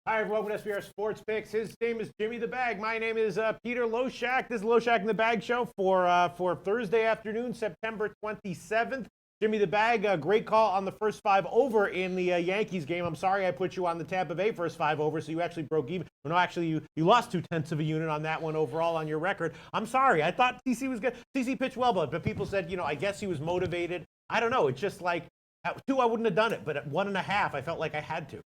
Hi, everyone. Welcome to SBR Sports Picks. His name is Jimmy the Bag. My name is Peter Loshak. This is Loshak in the Bag Show for Thursday afternoon, September 27th. Jimmy the Bag, great call on the first 5 over in the Yankees game. I'm sorry I put you on the Tampa Bay first 5 over, so you actually broke even. No, actually, you lost 0.2 of a unit on that one overall on your record. I'm sorry. I thought TC was good. TC pitched well, but people said, I guess he was motivated. I don't know. It's just like, at 2, I wouldn't have done it, but at 1.5, I felt like I had to.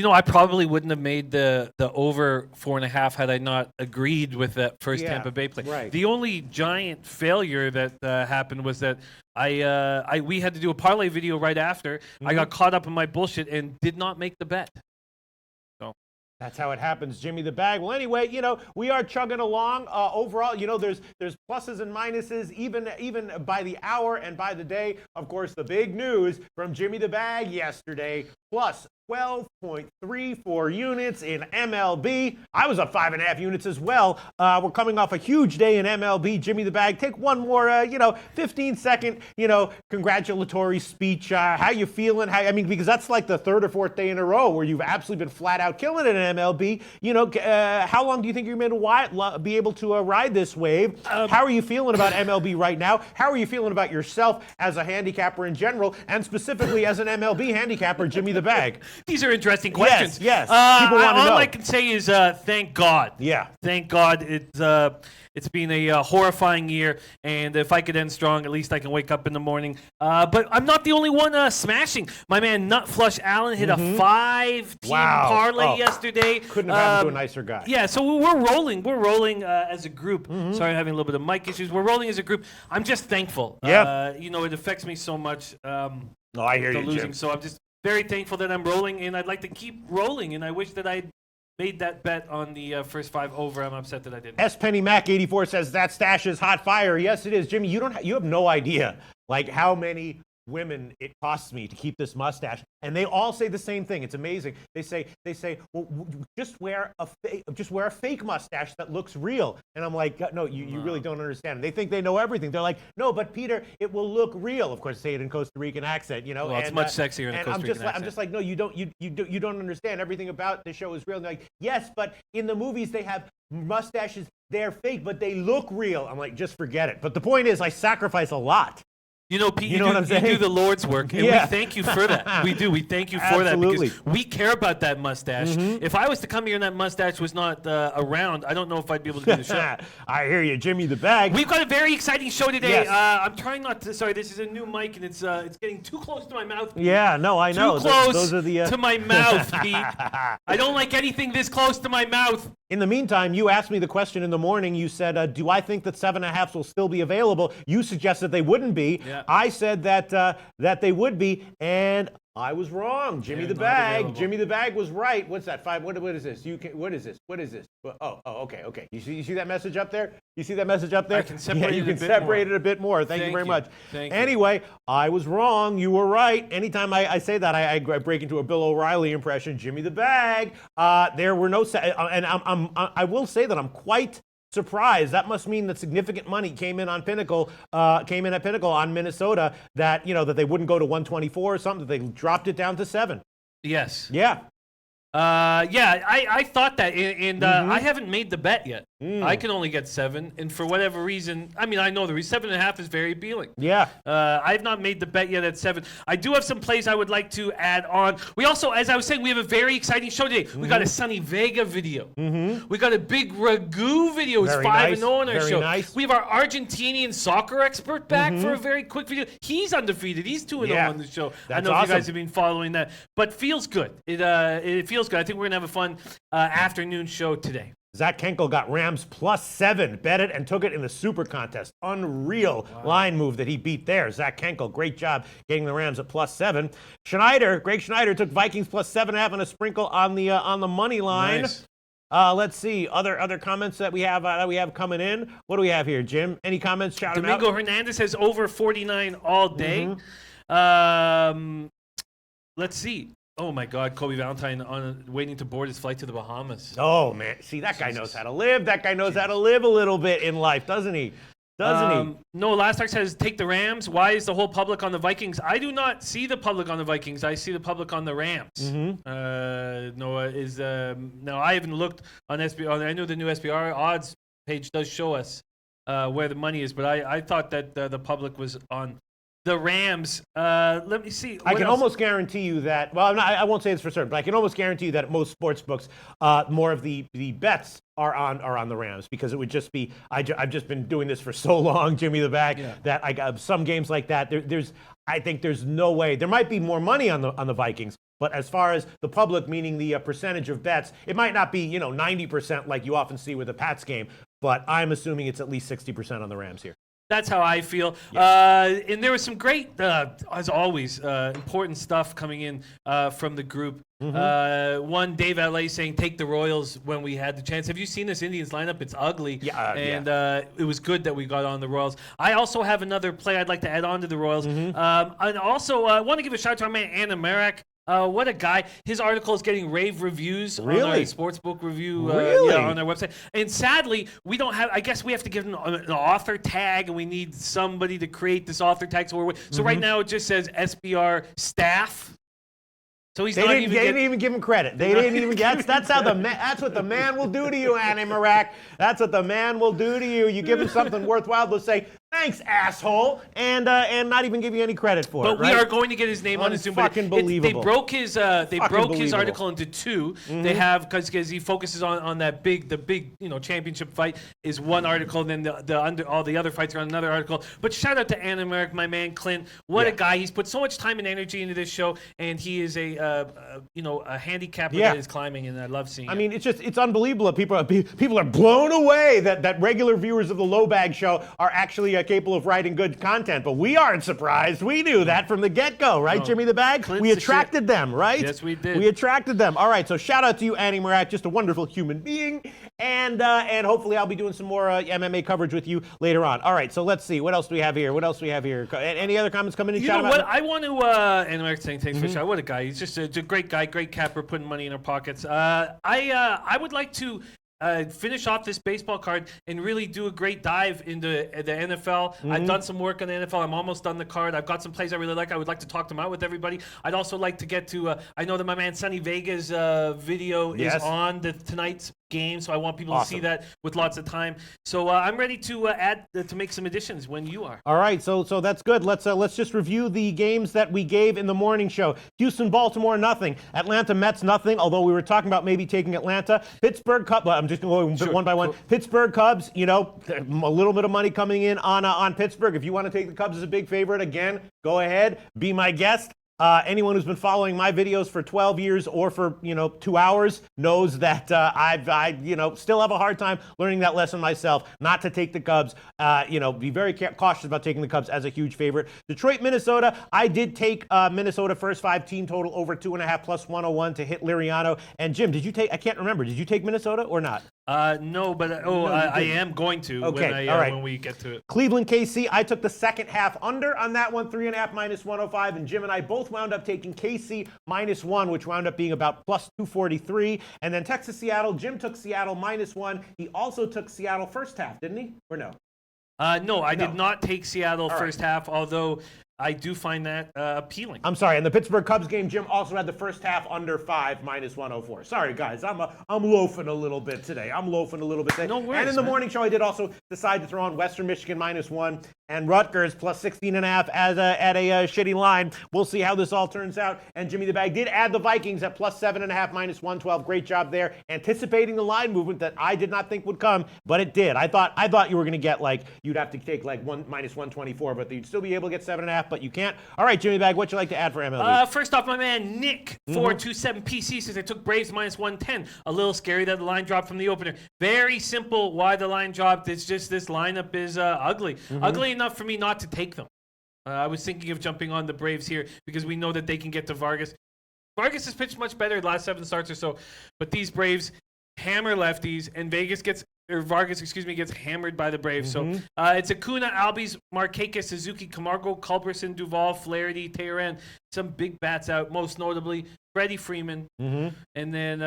I probably wouldn't have made the over 4.5 had I not agreed with that first Tampa Bay play. Right. The only giant failure that happened was that we had to do a parlay video right after. Mm-hmm. I got caught up in my bullshit and did not make the bet. So that's how it happens, Jimmy the Bag. Well, anyway, we are chugging along. Overall, there's pluses and minuses, even by the hour and by the day. Of course, the big news from Jimmy the Bag yesterday, plus 12.34 units in MLB. I was up 5.5 units as well. We're coming off a huge day in MLB. Jimmy the Bag, take one more, 15-second, congratulatory speech. How you feeling? Because that's like the 3rd or 4th day in a row where you've absolutely been flat out killing it in MLB. How long do you think you're going to be able to ride this wave? How are you feeling about MLB right now? How are you feeling about yourself as a handicapper in general, and specifically as an MLB handicapper, Jimmy the Bag? These are interesting questions. Yes. People want to know. All I can say is thank God. Yeah. Thank God. It's been a horrifying year, and if I could end strong, at least I can wake up in the morning. But I'm not the only one smashing. My man Nut Flush Allen hit a 5-team parlay yesterday. Couldn't have happened to a nicer guy. Yeah, so we're rolling. We're rolling as a group. Sorry, I'm having a little bit of mic issues. We're rolling as a group. I'm just thankful. Yeah. It affects me so much. I hear you, losing. Jim. So I'm just very thankful that I'm rolling, and I'd like to keep rolling, and I wish that I'd made that bet on the first 5 over. I'm upset that I didn't. S. Penny Mac 84 says that stash is hot fire. Yes, it is, Jimmy. You have no idea how many women it costs me to keep this mustache, and they all say the same thing. It's amazing. They say, well, just wear a fake mustache that looks real. And I'm like, no, you really don't understand. They think they know everything. They're like, no, but Peter, it will look real. Of course, say it in Costa Rican accent, Well, it's much sexier in a Costa Rican accent. I'm just like, no, you don't understand. Everything about the show is real. And they're like, yes, but in the movies they have mustaches. They're fake, but they look real. I'm like, just forget it. But the point is, I sacrifice a lot. Pete, you do the Lord's work, and we thank you for that. We do. We thank you for that because we care about that mustache. If I was to come here and that mustache was not around, I don't know if I'd be able to do the show. I hear you, Jimmy the Bag. We've got a very exciting show today. Yes. I'm trying not to. Sorry, this is a new mic, and it's getting too close to my mouth. Pete. Yeah, no, I know. Too close those are the, to my mouth, Pete. I don't like anything this close to my mouth. In the meantime, you asked me the question in the morning. You said, do I think that 7.5s will still be available? You suggested they wouldn't be. Yeah. I said that they would be, and I was wrong. Jimmy the Bag. Jimmy the Bag was right. What's that? 5. What is this? What is this? What is this? Oh, okay. You see that message up there? You see that message up there? I can separate you can separate it a bit more. Thank you very much. Anyway, I was wrong. You were right. Anytime I say that, I break into a Bill O'Reilly impression. Jimmy the Bag. There were no, and I will say that I'm quite surprised. That must mean that significant money came in at Pinnacle on Minnesota, that that they wouldn't go to 124 or something. They dropped it down to 7. Yes. Yeah. I thought that, and I haven't made the bet yet. I can only get 7, and for whatever reason, I know the 7.5 is very appealing. Yeah. I have not made the bet yet at 7. I do have some plays I would like to add on. We also, as I was saying, we have a very exciting show today. We got a Sunny Vega video. We got a big Ragu video. It's 5-0 on our show. Nice. We have our Argentinian soccer expert back for a very quick video. He's undefeated. He's 2-0 on the show. That's I know awesome. if you guys have been following that, but feels good. It feels good. I think we're gonna have a fun afternoon show today. Zach Kenkel got Rams +7, bet it and took it in the Super Contest. Unreal line move that he beat there. Zach Kenkel, great job getting the Rams at +7. Greg Schneider took Vikings +7.5 and a sprinkle on the money line. Nice. Let's see other comments that we have coming in. What do we have here, Jim? Any comments? Shout them out. Domingo Hernandez has over 49 all day. Let's see. Oh my God, Kobe Valentine waiting to board his flight to the Bahamas. Oh man, see, that guy knows how to live. That guy knows how to live a little bit in life, doesn't he? Doesn't he? No, Last Arc says take the Rams. Why is the whole public on the Vikings? I do not see the public on the Vikings. I see the public on the Rams. Noah is no. I haven't looked on SBR. I know the new SBR odds page does show us where the money is, but I thought that the public was on the Rams. Let me see. I can almost guarantee you that. Well, I won't say this for certain, but I can almost guarantee you that at most sports books, more of the bets are on the Rams, because it would just be. I've just been doing this for so long, Jimmy the Bag, that I got some games like that. I think there's no way. There might be more money on the Vikings, but as far as the public, meaning the percentage of bets, it might not be 90% like you often see with a Pats game, but I'm assuming it's at least 60% on the Rams here. That's how I feel. And there was some great, as always, important stuff coming in from the group. One, Dave LA saying, take the Royals when we had the chance. Have you seen this Indians lineup? It's ugly. And it was good that we got on the Royals. I also have another play I'd like to add on to the Royals. And also, I want to give a shout out to our man, Anna Merrick. What a guy. His article is getting rave reviews on our Sportsbook review on our website. And sadly, we don't have, I guess we have to give him an author tag, and we need somebody to create this author tag. So right now it just says SBR staff. So they didn't even give him credit. They didn't even. That's what the man will do to you, Annie Marak. That's what the man will do to you. You give him something worthwhile, they'll say, thanks, asshole, and not even give you any credit for it. But we are going to get his name on the Zoom. Fucking believable. They broke his article into two. They have, because he focuses on the big championship fight is one article, and then all the other fights are on another article. But shout out to Anna Merrick, my man Clint. What a guy! He's put so much time and energy into this show, and he is a handicapper that is climbing, and I love seeing it. I mean, it's unbelievable that people are blown away that regular viewers of the Low Bag Show are actually capable of writing good content, but we aren't surprised. We knew that from the get-go, right, Jimmy the Bag? We attracted them, right? Yes, we did. We attracted them. All right, so shout out to you, Annie Marak, just a wonderful human being, and hopefully I'll be doing some more MMA coverage with you later on. All right, so let's see. What else do we have here? Any other comments coming in? You know what? I want to, Annie Marak saying thanks for the show. What a guy. He's just a great guy, great capper, putting money in our pockets. I would like to finish off this baseball card and really do a great dive into the NFL. I've done some work on the NFL. I'm almost done the card. I've got some plays I really like. I would like to talk them out with everybody. I'd also like to get to, I know that my man Sonny Vega's video is on tonight's game, so I want people to see that with lots of time. So I'm ready to add to make some additions when you are. All right, so that's good. Let's just review the games that we gave in the morning show. Houston, Baltimore, nothing. Atlanta, Mets, nothing. Although we were talking about maybe taking Atlanta. Pittsburgh, Cubs. I'm just going one by one. Cool. Pittsburgh, Cubs. A little bit of money coming in on Pittsburgh. If you want to take the Cubs as a big favorite, again, go ahead, be my guest. Anyone who's been following my videos for 12 years or for 2 hours knows that I still have a hard time learning that lesson myself. Not to take the Cubs. Be very cautious about taking the Cubs as a huge favorite. Detroit, Minnesota. I did take Minnesota first 5 team total over 2.5 plus 101 to hit Liriano. And Jim, did you take? I can't remember. Did you take Minnesota or not? No, but I am going to when we get to it. Cleveland, KC. I took the second half under on that one, 3.5 minus 105, and Jim and I both wound up taking KC -1, which wound up being about plus 243. And then Texas, Seattle. Jim took Seattle -1. He also took Seattle first half, didn't he? Or no? No, I did not take Seattle first half, although I do find that appealing. I'm sorry. In the Pittsburgh Cubs game, Jim also had the first half under 5 minus 104. Sorry, guys. I'm loafing a little bit today. No worries, and in the morning show, I did also decide to throw on Western Michigan -1 and Rutgers plus 16.5 at a shitty line. We'll see how this all turns out. And Jimmy the Bag did add the Vikings at plus 7.5 minus 112. Great job there, anticipating the line movement that I did not think would come, but it did. I thought you were going to get you'd have to take minus 124, but you'd still be able to get 7.5. But you can't. All right, Jimmy Bag, what'd you like to add for MLB? First off, my man Nick 427 PC says I took Braves -110. A little scary that the line dropped from the opener. Very simple why the line dropped. It's just this lineup is ugly. Ugly enough for me not to take them. I was thinking of jumping on the Braves here because we know that they can get to Vargas. Vargas has pitched much better the last 7 starts or so, but these Braves hammer lefties, and Vargas gets hammered by the Braves. So it's Acuna, Albies, Markakis, Suzuki, Camargo, Culberson, Duvall, Flaherty, Tehran. Some big bats out, most notably Freddie Freeman. And then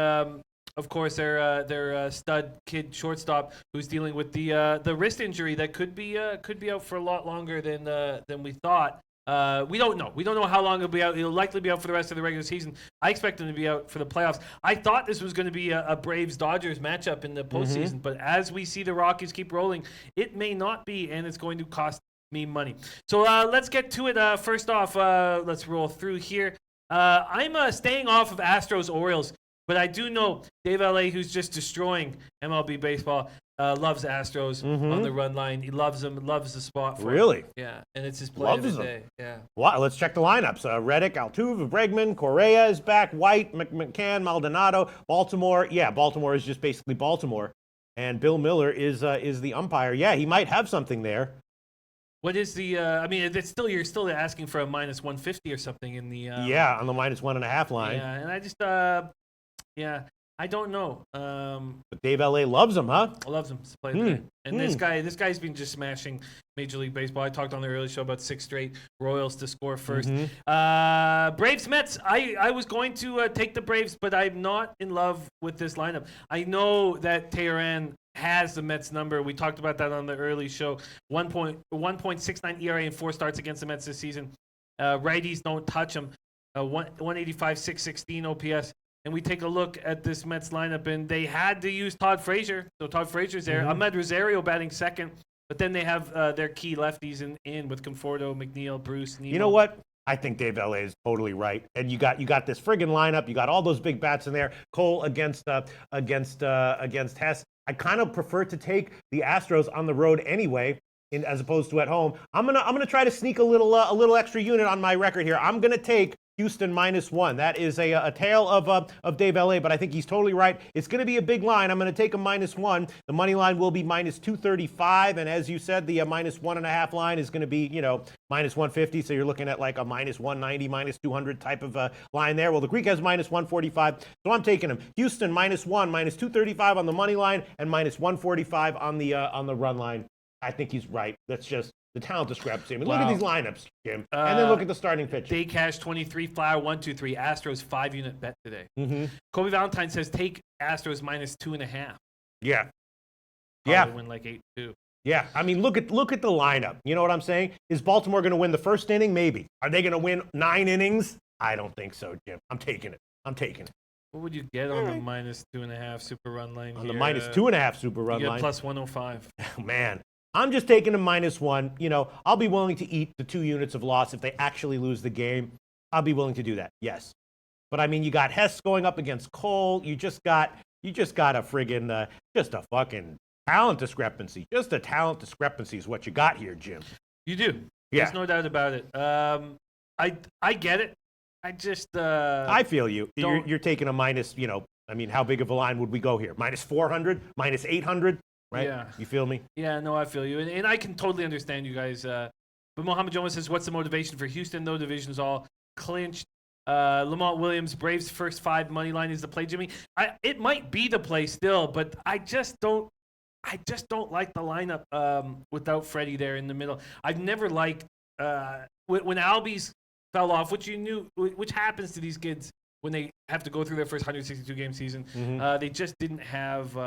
of course, their stud kid shortstop who's dealing with the wrist injury that could be out for a lot longer than we thought. We don't know. We don't know how long he'll be out. He'll likely be out for the rest of the regular season. I expect him to be out for the playoffs. I thought this was going to be a Braves-Dodgers matchup in the postseason, but as we see the Rockies keep rolling, it may not be, and it's going to cost me money. So let's get to it. First off, let's roll through here. I'm staying off of Astros-Orioles, but I do know Dave L.A., who's just destroying MLB baseball, loves Astros on the run line. He loves them, loves the spot. Really? Yeah, and it's his play of the day. Yeah. Well, let's check the lineups. Reddick, Altuve, Bregman, Correa is back, White, McCann, Maldonado, Baltimore. Yeah, Baltimore is just basically Baltimore. And Bill Miller is the umpire. Yeah, he might have something there. What is the? I mean, it's still you're still asking for a minus 150 or something in the. Yeah, on the minus 1.5 line. Yeah, and I just I don't know. But Dave L.A. loves him, huh? Loves him. To play the game. And this guy's been just smashing Major League Baseball. I talked on the early show about 6 straight Royals to score first. Braves Mets. I was going to take the Braves, but I'm not in love with this lineup. I know that Teheran has the Mets number. We talked about that on the early show. 1.69 ERA and 4 starts against the Mets this season. Righties don't touch him. 185, 616 OPS. And we take a look at this Mets lineup, and they had to use Todd Frazier. So Todd Frazier's there. Ahmed Rosario batting second. But then they have their key lefties in with Conforto, McNeil, Bruce, Nemo. You know what? I think Dave L.A. is totally right. And you got this friggin' lineup. You got all those big bats in there. Cole against Hess. I kind of prefer to take the Astros on the road anyway, as opposed to at home. I'm gonna try to sneak a little extra unit on my record here. I'm gonna take Houston -1. That is a tale of Dave L.A., but I think he's totally right. It's going to be a big line. I'm going to take a -1. The money line will be -235, and as you said, the -1.5 line is going to be, -150, so you're looking at like a -190, -200 type of line there. Well, the Greek has -145, so I'm taking him. Houston -1, -235 on the money line, and -145 on the run line. I think he's right. That's just the talent discrepancy. I mean, look at these lineups, Jim. And then look at the starting pitch. Day cash 23, Flower 123. Astros 5-unit bet today. Kobe Valentine says take Astros -2.5. Yeah. Probably win like 8-2. Yeah. I mean, look at the lineup. You know what I'm saying? Is Baltimore going to win the first inning? Maybe. Are they going to win 9 innings? I don't think so, Jim. I'm taking it. What would you get on the -2.5 super run line? On the -2.5 super run line. You get +105. Oh, man. I'm just taking a -1. I'll be willing to eat the 2 units of loss if they actually lose the game. I'll be willing to do that, yes. But I mean, you got Hess going up against Cole. You just got a friggin' just a fucking talent discrepancy. Just a talent discrepancy is what you got here, Jim. You do. Yeah. There's no doubt about it. I get it. I just I feel you. You're taking a minus. I mean, how big of a line would we go here? -400, -800. Right? Yeah. You feel me? Yeah, no, I feel you. And I can totally understand you guys. But Mohammed Jones says, what's the motivation for Houston? No division's all clinched. Lamont Williams, Braves' first 5 money line is the play, Jimmy. It might be the play still, but I just don't like the lineup without Freddie there in the middle. I've never liked when Albies fell off, which happens to these kids when they have to go through their first 162-game season. They just didn't have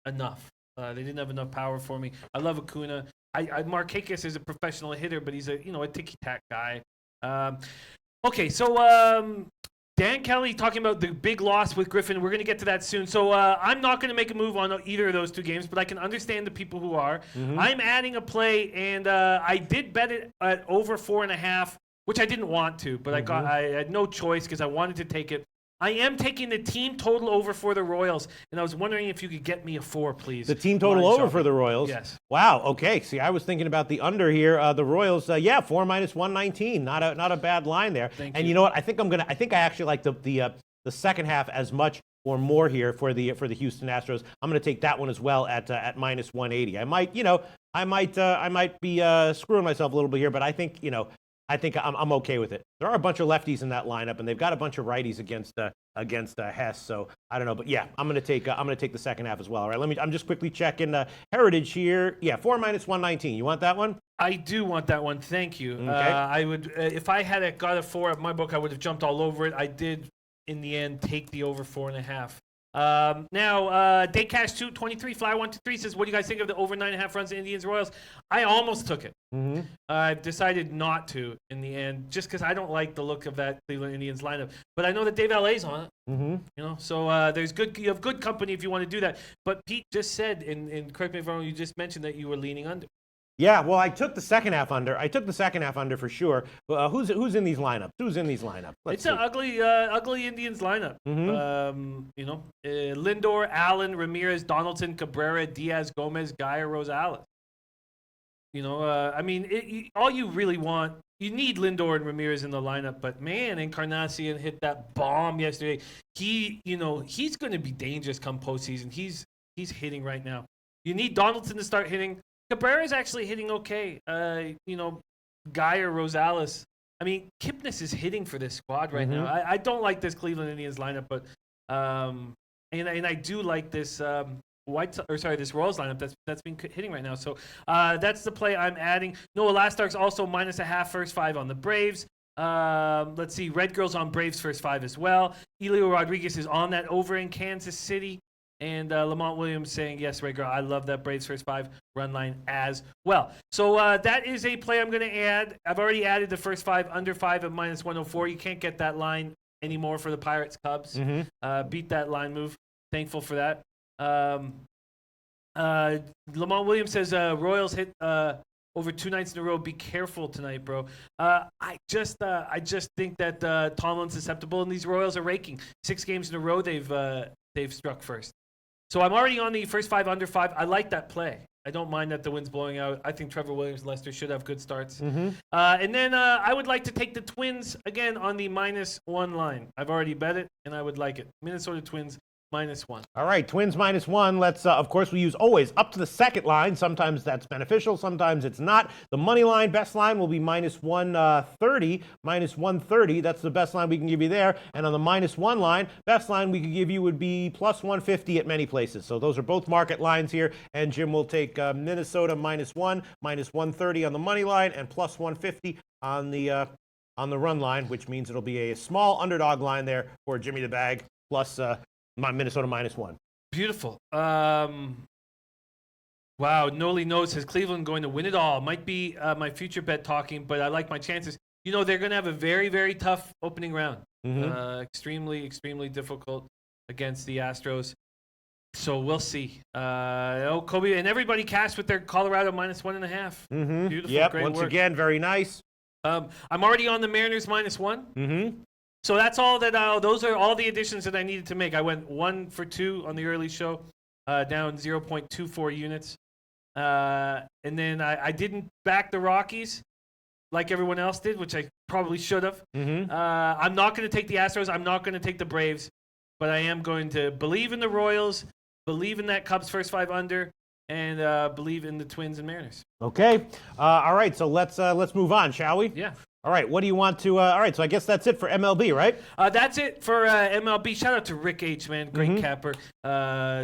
enough. They didn't have enough power for me. I love Acuna. Markakis is a professional hitter, but he's a ticky-tack guy. Okay, so Dan Kelly talking about the big loss with Griffin. We're going to get to that soon. So I'm not going to make a move on either of those 2 games, but I can understand the people who are. I'm adding a play, and I did bet it at over 4.5, which I didn't want to, but I had no choice because I wanted to take it. I am taking the team total over for the Royals, and I was wondering if you could get me a 4, please. The team total over for the Royals? Yes. Wow, okay. See, I was thinking about the under here. The Royals, 4 -119. Not a bad line there. Thank and you know what? I think I actually like the second half as much or more here for the Houston Astros. I'm going to take that one as well at -180. I might be screwing myself a little bit here, but I think I'm okay with it. There are a bunch of lefties in that lineup, and they've got a bunch of righties against Hess. So I don't know, but yeah, I'm gonna take the second half as well. All right, I'm just quickly checking Heritage here. Yeah, 4 -119. You want that one? I do want that one. Thank you. Okay. I would if I had got a 4 at my book, I would have jumped all over it. I did in the end take the over 4.5. Now, Day Cash 223, Fly 123 says, what do you guys think of the over 9.5 runs in Indians Royals? I almost took it. I've decided not to in the end, just because I don't like the look of that Cleveland Indians lineup. But I know that Dave LA's on it. You know, so you have good company if you want to do that. But Pete just said, and correct me if I'm wrong, you just mentioned that you were leaning under. Yeah, well, I took the second half under. I took the second half under for sure. Who's in these lineups? Who's in these lineups? It's an ugly Indians lineup. You know, Lindor, Allen, Ramirez, Donaldson, Cabrera, Diaz, Gomez, Guyer, Rosales. You know, I mean, all you really want, you need Lindor and Ramirez in the lineup. But man, Encarnacion hit that bomb yesterday. He's going to be dangerous come postseason. He's hitting right now. You need Donaldson to start hitting. Cabrera's actually hitting okay. You know, Guyer, Rosales. I mean, Kipnis is hitting for this squad right now. I don't like this Cleveland Indians lineup, but and I do like this this Royals lineup that's been hitting right now. So that's the play I'm adding. Noah Lastark's also -0.5 first 5 on the Braves. Let's see, Red Girls on Braves first 5 as well. Elio Rodriguez is on that over in Kansas City. And Lamont Williams saying, yes, Ray Girl, I love that Braves first 5 run line as well. So that is a play I'm going to add. I've already added the first 5 under 5 at -104. You can't get that line anymore for the Pirates Cubs. Beat that line move. Thankful for that. Lamont Williams says Royals hit over 2 nights in a row. Be careful tonight, bro. I just think that Tomlin's susceptible, and these Royals are raking. 6 games in a row they've struck first. So I'm already on the first 5 under 5. I like that play. I don't mind that the wind's blowing out. I think Trevor Williams and Lester should have good starts. And then I would like to take the Twins again on the -1 line. I've already bet it, and I would like it. Minnesota Twins -1. All right, Twins -1. Let's, of course, we use always up to the second line. Sometimes that's beneficial, sometimes it's not. The money line, best line will be -130. -130, that's the best line we can give you there. And on the -1 line, best line we could give you would be +150 at many places. So those are both market lines here. And Jim will take Minnesota -1, -130 on the money line, and +150 on the run line, which means it'll be a small underdog line there for Jimmy the Bag, plus Minnesota -1. Beautiful. Wow, Noli knows says Cleveland going to win it all. Might be my future bet talking, but I like my chances. You know, they're going to have a very, very tough opening round. Extremely, extremely difficult against the Astros. So we'll see. Kobe and everybody cashed with their Colorado -1.5. Beautiful. Yep, great once work. again, very nice. I'm already on the Mariners -1. So that's all that. Those are all the additions that I needed to make. I went 1 for 2 on the early show, down 0.24 units, and then I didn't back the Rockies like everyone else did, which I probably should have. I'm not going to take the Astros. I'm not going to take the Braves, but I am going to believe in the Royals, believe in that Cubs first 5 under, and believe in the Twins and Mariners. Okay. All right. So let's move on, shall we? Yeah. All right, what do you want to... all right, so I guess that's it for MLB, right? That's it for MLB. Shout out to Rick H., man. Great capper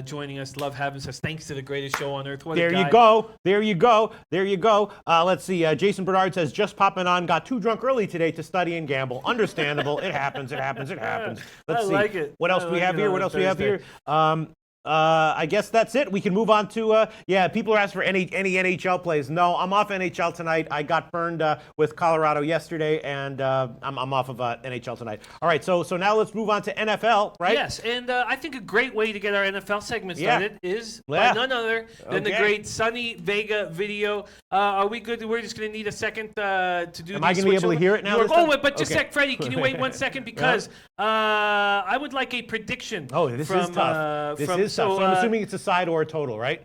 joining us. Love having us. Thanks to the greatest show on earth. What a guy. There you go. Let's see. Jason Bernard says, just popping on. Got too drunk early today to study and gamble. Understandable. It happens. Let's see. Like it. What else do we have here? I guess that's it. We can move on to, people are asking for any NHL plays. No, I'm off NHL tonight. I got burned with Colorado yesterday, and I'm off of NHL tonight. All right, so now let's move on to NFL, right? Yes, and I think a great way to get our NFL segment started is by none other than the great Sonny Vega video. Are we good? We're just going to need a second to do. Am I going to be able to hear it now? But just a sec, Freddie. Can you wait 1 second because I would like a prediction. Oh, this is tough. This is tough. So I'm assuming it's a side or a total, right?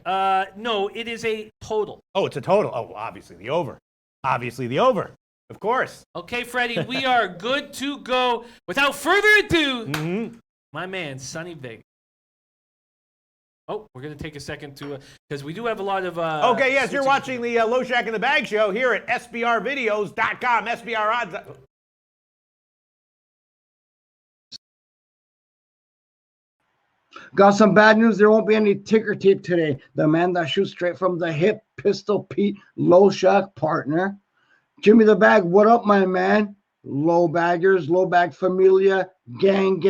No, it is a total. Oh, it's a total. Oh, obviously the over. Of course. Okay, Freddie, we are good to go. Without further ado, my man, Sonny Vega. Oh, we're going to take a second to, because we do have a lot of... okay, yes, you're watching the Loshak in the Bag show here at SBRvideos.com, SBR odds. Got some bad news. There won't be any ticker tape today. The man that shoots straight from the hip, Pistol Pete, Loshak partner. Jimmy the Bag, what up, my man? Low baggers, low bag familia, gang,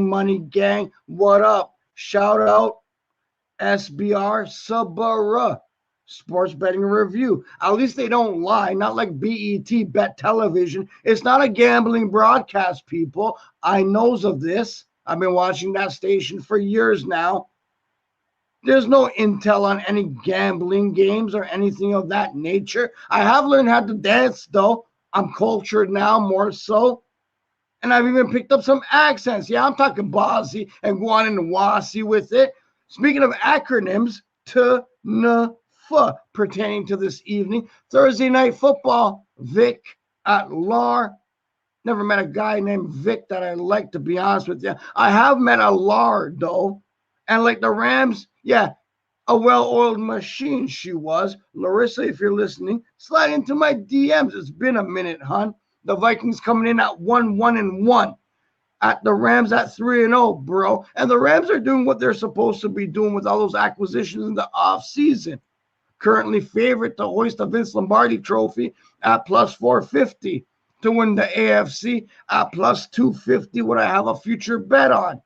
money gang, what up? Shout out SBR Sabara Sports Betting Review. At least they don't lie, not like BET Bet Television. It's not a gambling broadcast, people. I knows of this. I've been watching that station for years now. There's no intel on any gambling games or anything of that nature. I have learned how to dance, though. I'm cultured now, more so. And I've even picked up some accents. Yeah, I'm talking Bossie and Guananawasi with it. Speaking of acronyms, TNF pertaining to this evening. Thursday night football, Vic at Lar. Never met a guy named Vic that I like, to be honest with you. I have met a Lar, though. And like the Rams, yeah, a well-oiled machine she was. Larissa, if you're listening, slide into my DMs. It's been a minute, hon. The Vikings coming in at 1-1-1. At the Rams at 3-0, bro. And the Rams are doing what they're supposed to be doing with all those acquisitions in the offseason. Currently favorite to hoist the Vince Lombardi trophy at plus 450. To win the AFC at plus 250, what I have a future bet on.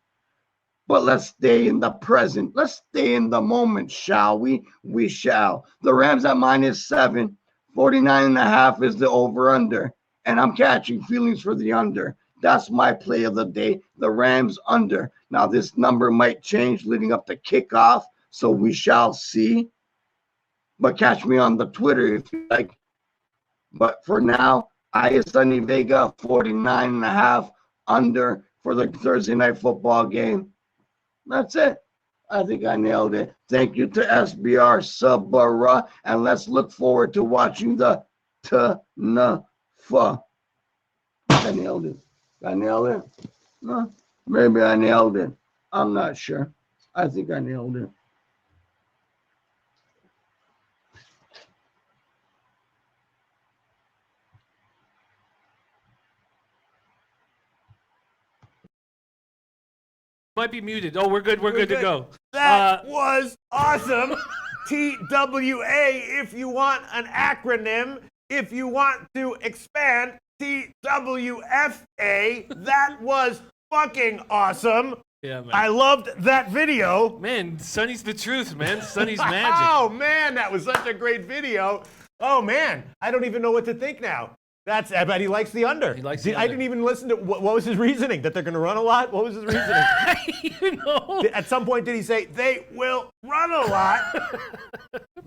But let's stay in the present. Let's stay in the moment, shall we? We shall. The Rams at -7. 49.5 is the over-under. And I'm catching feelings for the under. That's my play of the day, the Rams under. Now, this number might change leading up to kickoff, so we shall see. But catch me on the Twitter if you like. But for now, Sunny Vega, 49.5 under for the Thursday night football game. That's it. I think I nailed it. Thank you to SBR Sabara, and let's look forward to watching the TNF. I nailed it. I nailed it? No, maybe I nailed it. I'm not sure. I think I nailed it. Might be muted. Oh, we're good. We're good to go. That was awesome. TWA, if you want an acronym, if you want to expand, TWFA. That was fucking awesome. Yeah, man. I loved that video. Man, Sonny's the truth, man. Sonny's magic. Oh, man, that was such a great video. Oh, man, I don't even know what to think now. I bet he likes the under. He likes the I under. didn't even listen to, what was his reasoning? That they're going to run a lot? What was his reasoning? You know. At some point, did he say, they will run a lot?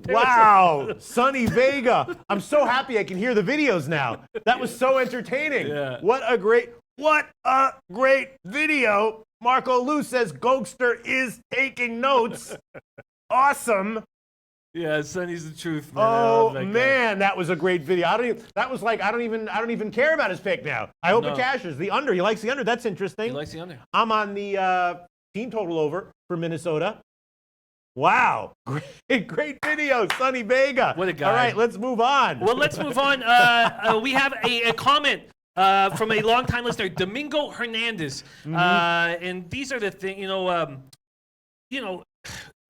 Wow, Sonny Vega. I'm so happy I can hear the videos now. That was so entertaining. Yeah. What a great video. Marco Lou says Gokster is taking notes. Awesome. Yeah, Sonny's the truth, man. Oh that man, that was a great video. I don't even care about his pick now. I hope it cashes. The under. He likes the under. That's interesting. He likes the under. I'm on the team total over for Minnesota. Wow. Great video, Sonny Vega. What a guy. All right, let's move on. Well, let's move on. We have a comment from a longtime listener, Domingo Hernandez. And these are the things,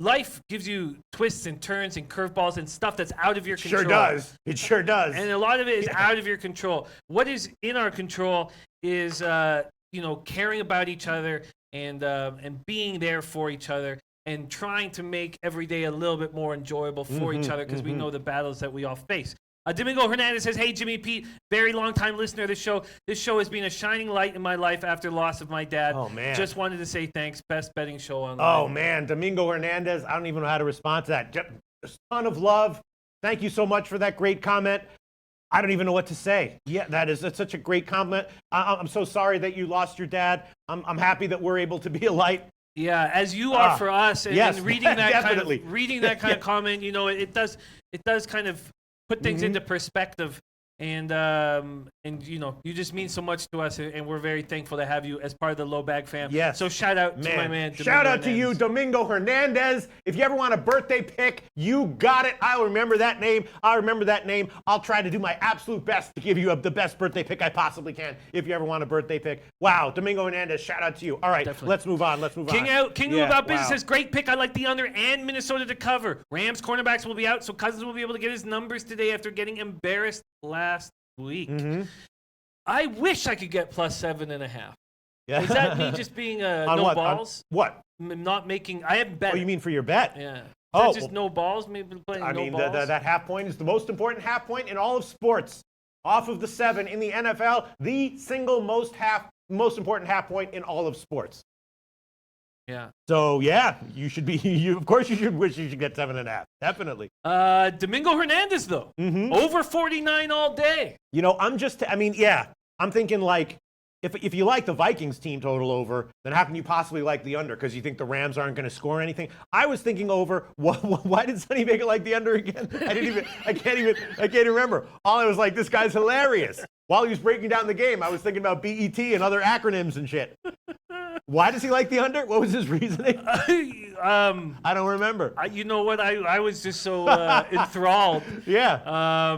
life gives you twists and turns and curveballs and stuff that's out of your control. Sure does. It sure does. And a lot of it is out of your control. What is in our control is, caring about each other and being there for each other and trying to make every day a little bit more enjoyable for each other because we know the battles that we all face. Domingo Hernandez says, hey, Jimmy Pete, very long-time listener of the show. This show has been a shining light in my life after the loss of my dad. Oh, man. Just wanted to say thanks. Best betting show online. Oh, man. Domingo Hernandez, I don't even know how to respond to that. Just a ton of love. Thank you so much for that great comment. I don't even know what to say. Yeah, that's such a great comment. I'm so sorry that you lost your dad. I'm happy that we're able to be a light. Yeah, as you are for us. And, yes, and reading that definitely. kind of comment, it does kind of put things into perspective, and you just mean so much to us, and we're very thankful to have you as part of the Low Bag fam. Yes. So shout out to my man. Shout out to you, Domingo Hernandez. If you ever want a birthday pick, you got it. I'll remember that name. I'll try to do my absolute best to give you the best birthday pick I possibly can. If you ever want a birthday pick, wow, Domingo Hernandez. Shout out to you. All right, let's move on. King About Business says great pick. I like the under and Minnesota to cover. Rams cornerbacks will be out, so Cousins will be able to get his numbers today after getting embarrassed last week. I wish I could get plus 7.5. Yeah. Is that me just being On no what? On balls? what? Not making. I haven't bet. Oh, you mean for your bet? Yeah. Oh, Just no balls. Maybe playing I no mean, balls. that half point is the most important half point in all of sports. Off of the 7 in the NFL, the single most important half point in all of sports. Yeah. So yeah, you should be. Of course, you should wish you should get 7.5. Definitely. Domingo Hernandez though, over 49 all day. You know, I'm thinking like, if you like the Vikings team total over, then how can you possibly like the under? Because you think the Rams aren't going to score anything. I was thinking over. Why did Sonny make it like the under again? I can't even remember. All I was like, this guy's hilarious. While he was breaking down the game, I was thinking about BET and other acronyms and shit. Why does he like the under? What was his reasoning? I don't remember. You know what? I was just so enthralled. Yeah.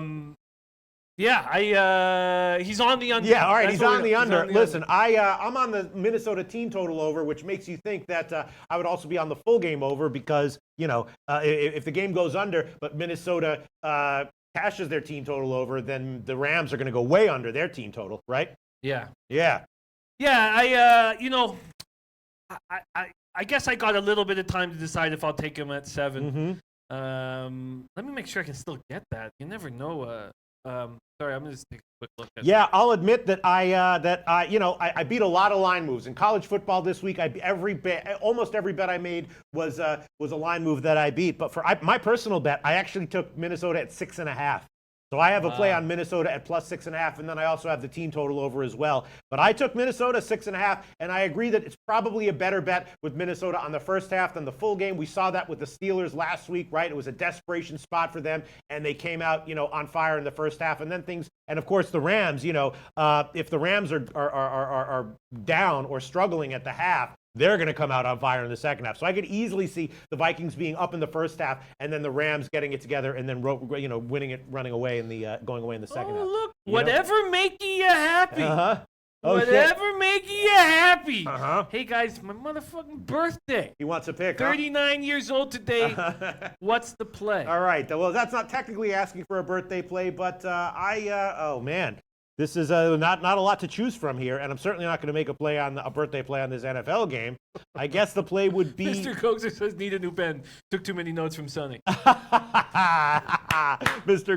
He's on the under. Yeah, all right, That's he's what on the he's under. on the Listen, I'm on the Minnesota team total over, which makes you think that I would also be on the full game over because, if the game goes under, but Minnesota cashes their team total over, then the Rams are going to go way under their team total, right? Yeah. Yeah. Yeah, I guess I got a little bit of time to decide if I'll take him at 7. Let me make sure I can still get that. You never know. Sorry, I'm gonna just take a quick look at. Yeah, I'll admit that I beat a lot of line moves in college football this week. Almost every bet I made was a line move that I beat. But for my personal bet, I actually took Minnesota at 6.5. So I have a play on Minnesota at plus 6.5, and then I also have the team total over as well. But I took Minnesota 6.5, and I agree that it's probably a better bet with Minnesota on the first half than the full game. We saw that with the Steelers last week, right? It was a desperation spot for them, and they came out, on fire in the first half, and then things. And of course, the Rams. If the Rams are down or struggling at the half, they're going to come out on fire in the second half. So I could easily see the Vikings being up in the first half and then the Rams getting it together and then winning it, running away in the going away in the second half. Look, whatever makey you happy. Oh, whatever makey you happy. Uh-huh. Hey guys, my motherfucking birthday. He wants a pick. 39 years old today. What's the play? All right. Well, that's not technically asking for a birthday play, but oh man. This is not a lot to choose from here, and I'm certainly not going to make a birthday play on this NFL game. I guess the play would be. Mr. Coaxer says, need a new pen. Took too many notes from Sonny. Mr.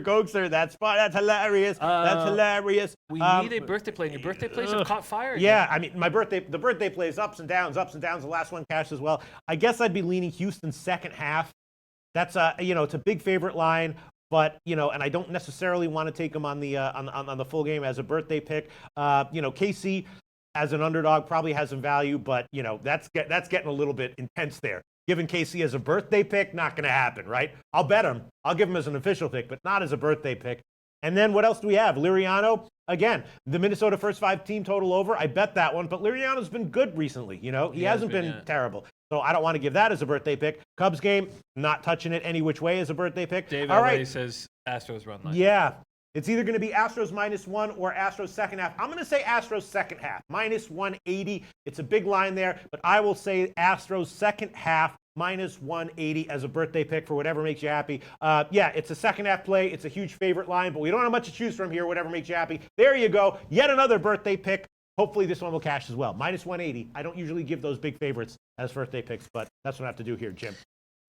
Coaxer, that's fun. That's hilarious. That's hilarious. We need a birthday play. Your birthday plays have caught fire. Yeah, I mean, the birthday plays ups and downs. The last one cashed as well. I guess I'd be leaning Houston second half. That's it's a big favorite line. But and I don't necessarily want to take him on the full game as a birthday pick. KC as an underdog probably has some value, but that's getting a little bit intense there. Giving KC as a birthday pick, not going to happen, right? I'll bet him. I'll give him as an official pick, but not as a birthday pick. And then what else do we have? Liriano, again, the Minnesota first 5 team total over. I bet that one, but Liriano's been good recently. He hasn't been terrible. So I don't want to give that as a birthday pick. Cubs game, not touching it any which way as a birthday pick. Dave All LA right. says Astros run line. Yeah. It's either going to be Astros -1 or Astros second half. I'm going to say Astros second half, -180. It's a big line there, but I will say Astros second half, -180 as a birthday pick for whatever makes you happy. It's a second half play. It's a huge favorite line, but we don't have much to choose from here, whatever makes you happy. There you go. Yet another birthday pick. Hopefully this one will cash as well. -180. I don't usually give those big favorites as birthday picks, but that's what I have to do here, Jim.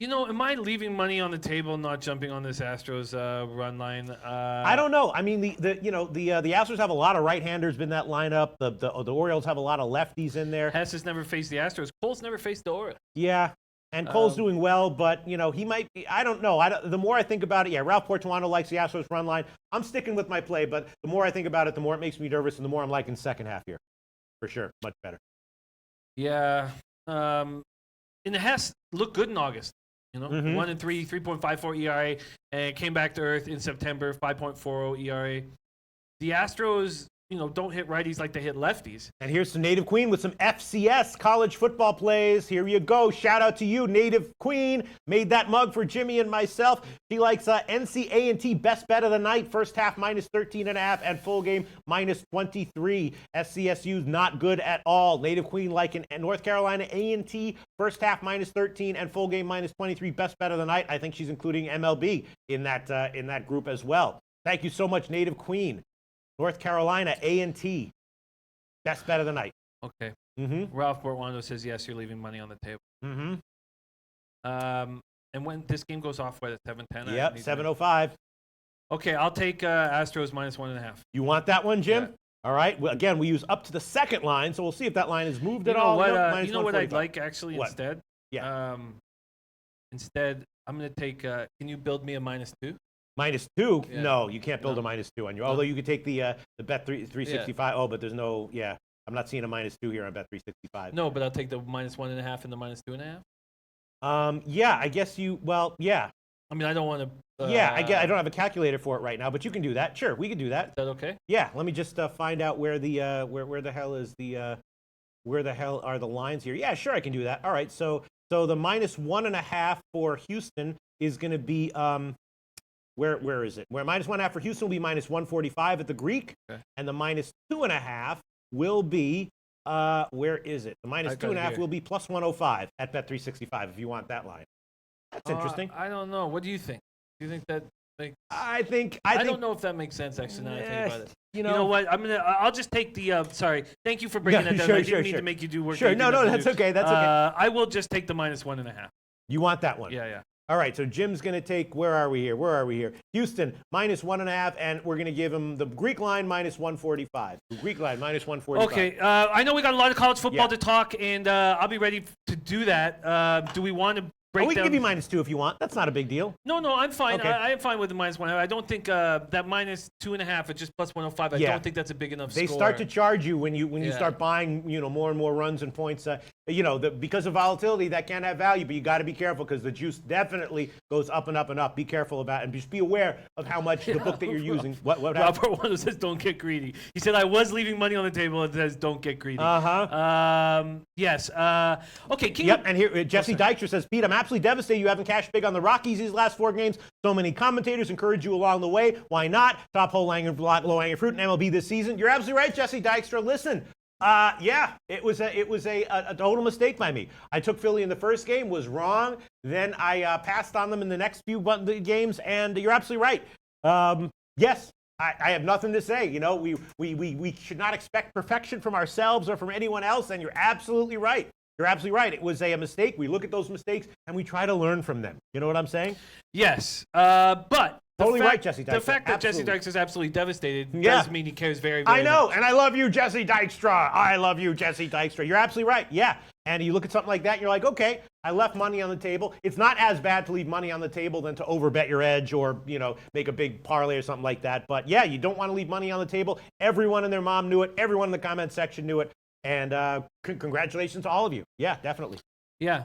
Am I leaving money on the table, not jumping on this Astros run line? I don't know. I mean, the Astros have a lot of right-handers in that lineup. The Orioles have a lot of lefties in there. Hess has never faced the Astros. Cole's never faced the Orioles. Yeah. And Cole's doing well, but, he might be, I don't know. The more I think about it, Ralph Portuano likes the Astros run line. I'm sticking with my play, but the more I think about it, the more it makes me nervous, and the more I'm liking second half here. For sure. Much better. Yeah. And the Hess looked good in August. 1-3, 3.54 ERA, and came back to earth in September, 5.40 ERA. The Astros, don't hit righties like they hit lefties. And here's some Native Queen with some FCS college football plays. Here you go. Shout out to you, Native Queen. Made that mug for Jimmy and myself. She likes NCA&T best bet of the night. First half -13.5 and full game -23. SCSU's not good at all. Native Queen liking North Carolina A&T. First half -13 and full game -23. Best bet of the night. I think she's including MLB in that group as well. Thank you so much, Native Queen. North Carolina, A&T. Best bet of the night. Okay. Ralph Bortwando says, yes, you're leaving money on the table. And when this game goes off, what, at 7:10? Yep, 7:05. Okay, I'll take Astros -1.5. You want that one, Jim? Yeah. All right. Well, again, we use up to the second line, so we'll see if that line is moved at all. You know what I'd like, actually, What? instead? Yeah. Instead, I'm going to take, can you build me a -2? -2? Yeah. No, you can't build a -2 on you. Although you could take the Bet 365. Yeah. Oh, but there's no, yeah. I'm not seeing a -2 here on Bet 365. No, but I'll take the -1.5 and the -2.5. Yeah, I guess yeah. I mean, I don't want to. Yeah, I don't have a calculator for it right now, but you can do that. Sure, we can do that. Is that okay? Yeah, let me just find out where the where the hell is the where the hell are the lines here? Yeah, sure, I can do that. All right, so the -1.5 for Houston is going to be where is it? Where -1.5 for Houston will be -145 at the Greek, okay. And the -2.5 will be where is it? The -2.5 will be +105 at Bet 365 if you want that line. That's interesting. I don't know. What do you think? Do you think that? I think I don't know if that makes sense. Actually, now that I think about it. You know what? I'll just take the. Sorry. Thank you for breaking that down. I didn't mean to make you do work. Sure. No, that's okay. That's okay. I will just take the -1.5. You want that one? Yeah. All right, so Jim's going to take, where are we here? Houston, -1.5, and we're going to give him the Greek line -145. The Greek line -145. Okay, I know we got a lot of college football Yeah. to talk, and I'll be ready to do that. Do we want to break we can down? give you -2 if you want. That's not a big deal. No, I'm fine. Okay. I'm fine with the -1. I don't think that -2.5 at just +105. I don't think that's a big enough They score. start to charge you when you start buying more and more runs and points. Because of volatility, that can have value, but you got to be careful because the juice definitely goes up and up and up. Be careful about it, and just be aware of how much the book that you're using. What happened? Robert Wanda says, "Don't get greedy." He said, "I was leaving money on the table." It says, "Don't get greedy." Yes. Okay. And here Jesse Dykstra says, "Pete, I'm absolutely devastated you haven't cashed big on the Rockies these last 4 games. So many commentators encourage you along the way. Why not? Top hole low hanging fruit in MLB this season." You're absolutely right, Jesse Dykstra. Listen. It was a total mistake by me. I took Philly in the first game, was wrong. Then I passed on them in the next few games, and you're absolutely right. Yes, I have nothing to say. We should not expect perfection from ourselves or from anyone else, and you're absolutely right. You're absolutely right. It was a mistake. We look at those mistakes and we try to learn from them. You know what I'm saying? Yes, but totally right, Jesse Dykstra. The fact that Jesse Dykstra is absolutely devastated Yeah. does mean he cares very, very I know, much. and I love you, Jesse Dykstra. I love you, Jesse Dykstra. You're absolutely right. Yeah. And you look at something like that, and you're like, okay, I left money on the table. It's not as bad to leave money on the table than to overbet your edge or, make a big parlay or something like that. But yeah, you don't want to leave money on the table. Everyone and their mom knew it. Everyone in the comment section knew it. And congratulations to all of you. Yeah, definitely. Yeah.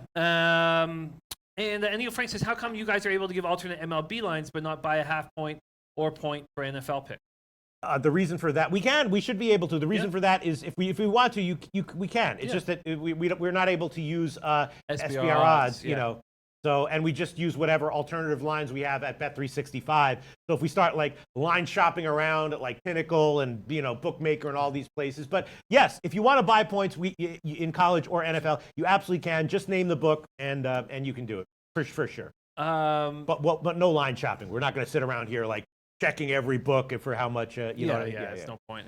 And Neil Frank says, how come you guys are able to give alternate MLB lines but not buy a half point or point for NFL pick? The reason for that, we should be able to. The reason for that is if we want to, we can. It's just that we're not able to use SBR odds, So, and we just use whatever alternative lines we have at Bet365. So if we start like line shopping around at like Pinnacle and, Bookmaker and all these places. But yes, if you want to buy points in college or NFL, you absolutely can. Just name the book and you can do it for sure. But no line shopping. We're not going to sit around here like checking every book for how much, It's no point.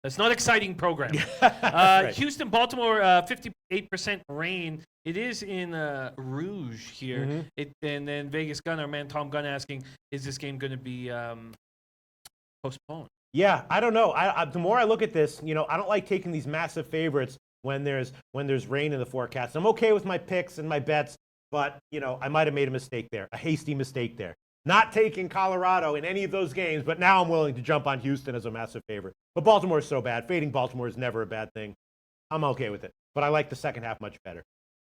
It's not exciting programming. Right. Houston, Baltimore, 58% rain. It is in Rouge here. And then Vegas Gun, our man Tom Gunn asking, is this game going to be postponed? Yeah, I don't know. The more I look at this, I don't like taking these massive favorites when there's rain in the forecast. I'm okay with my picks and my bets, but I might have made a mistake there, a hasty mistake there. Not taking Colorado in any of those games, but now I'm willing to jump on Houston as a massive favorite. But Baltimore is so bad. Fading Baltimore is never a bad thing. I'm okay with it. But I like the second half much better.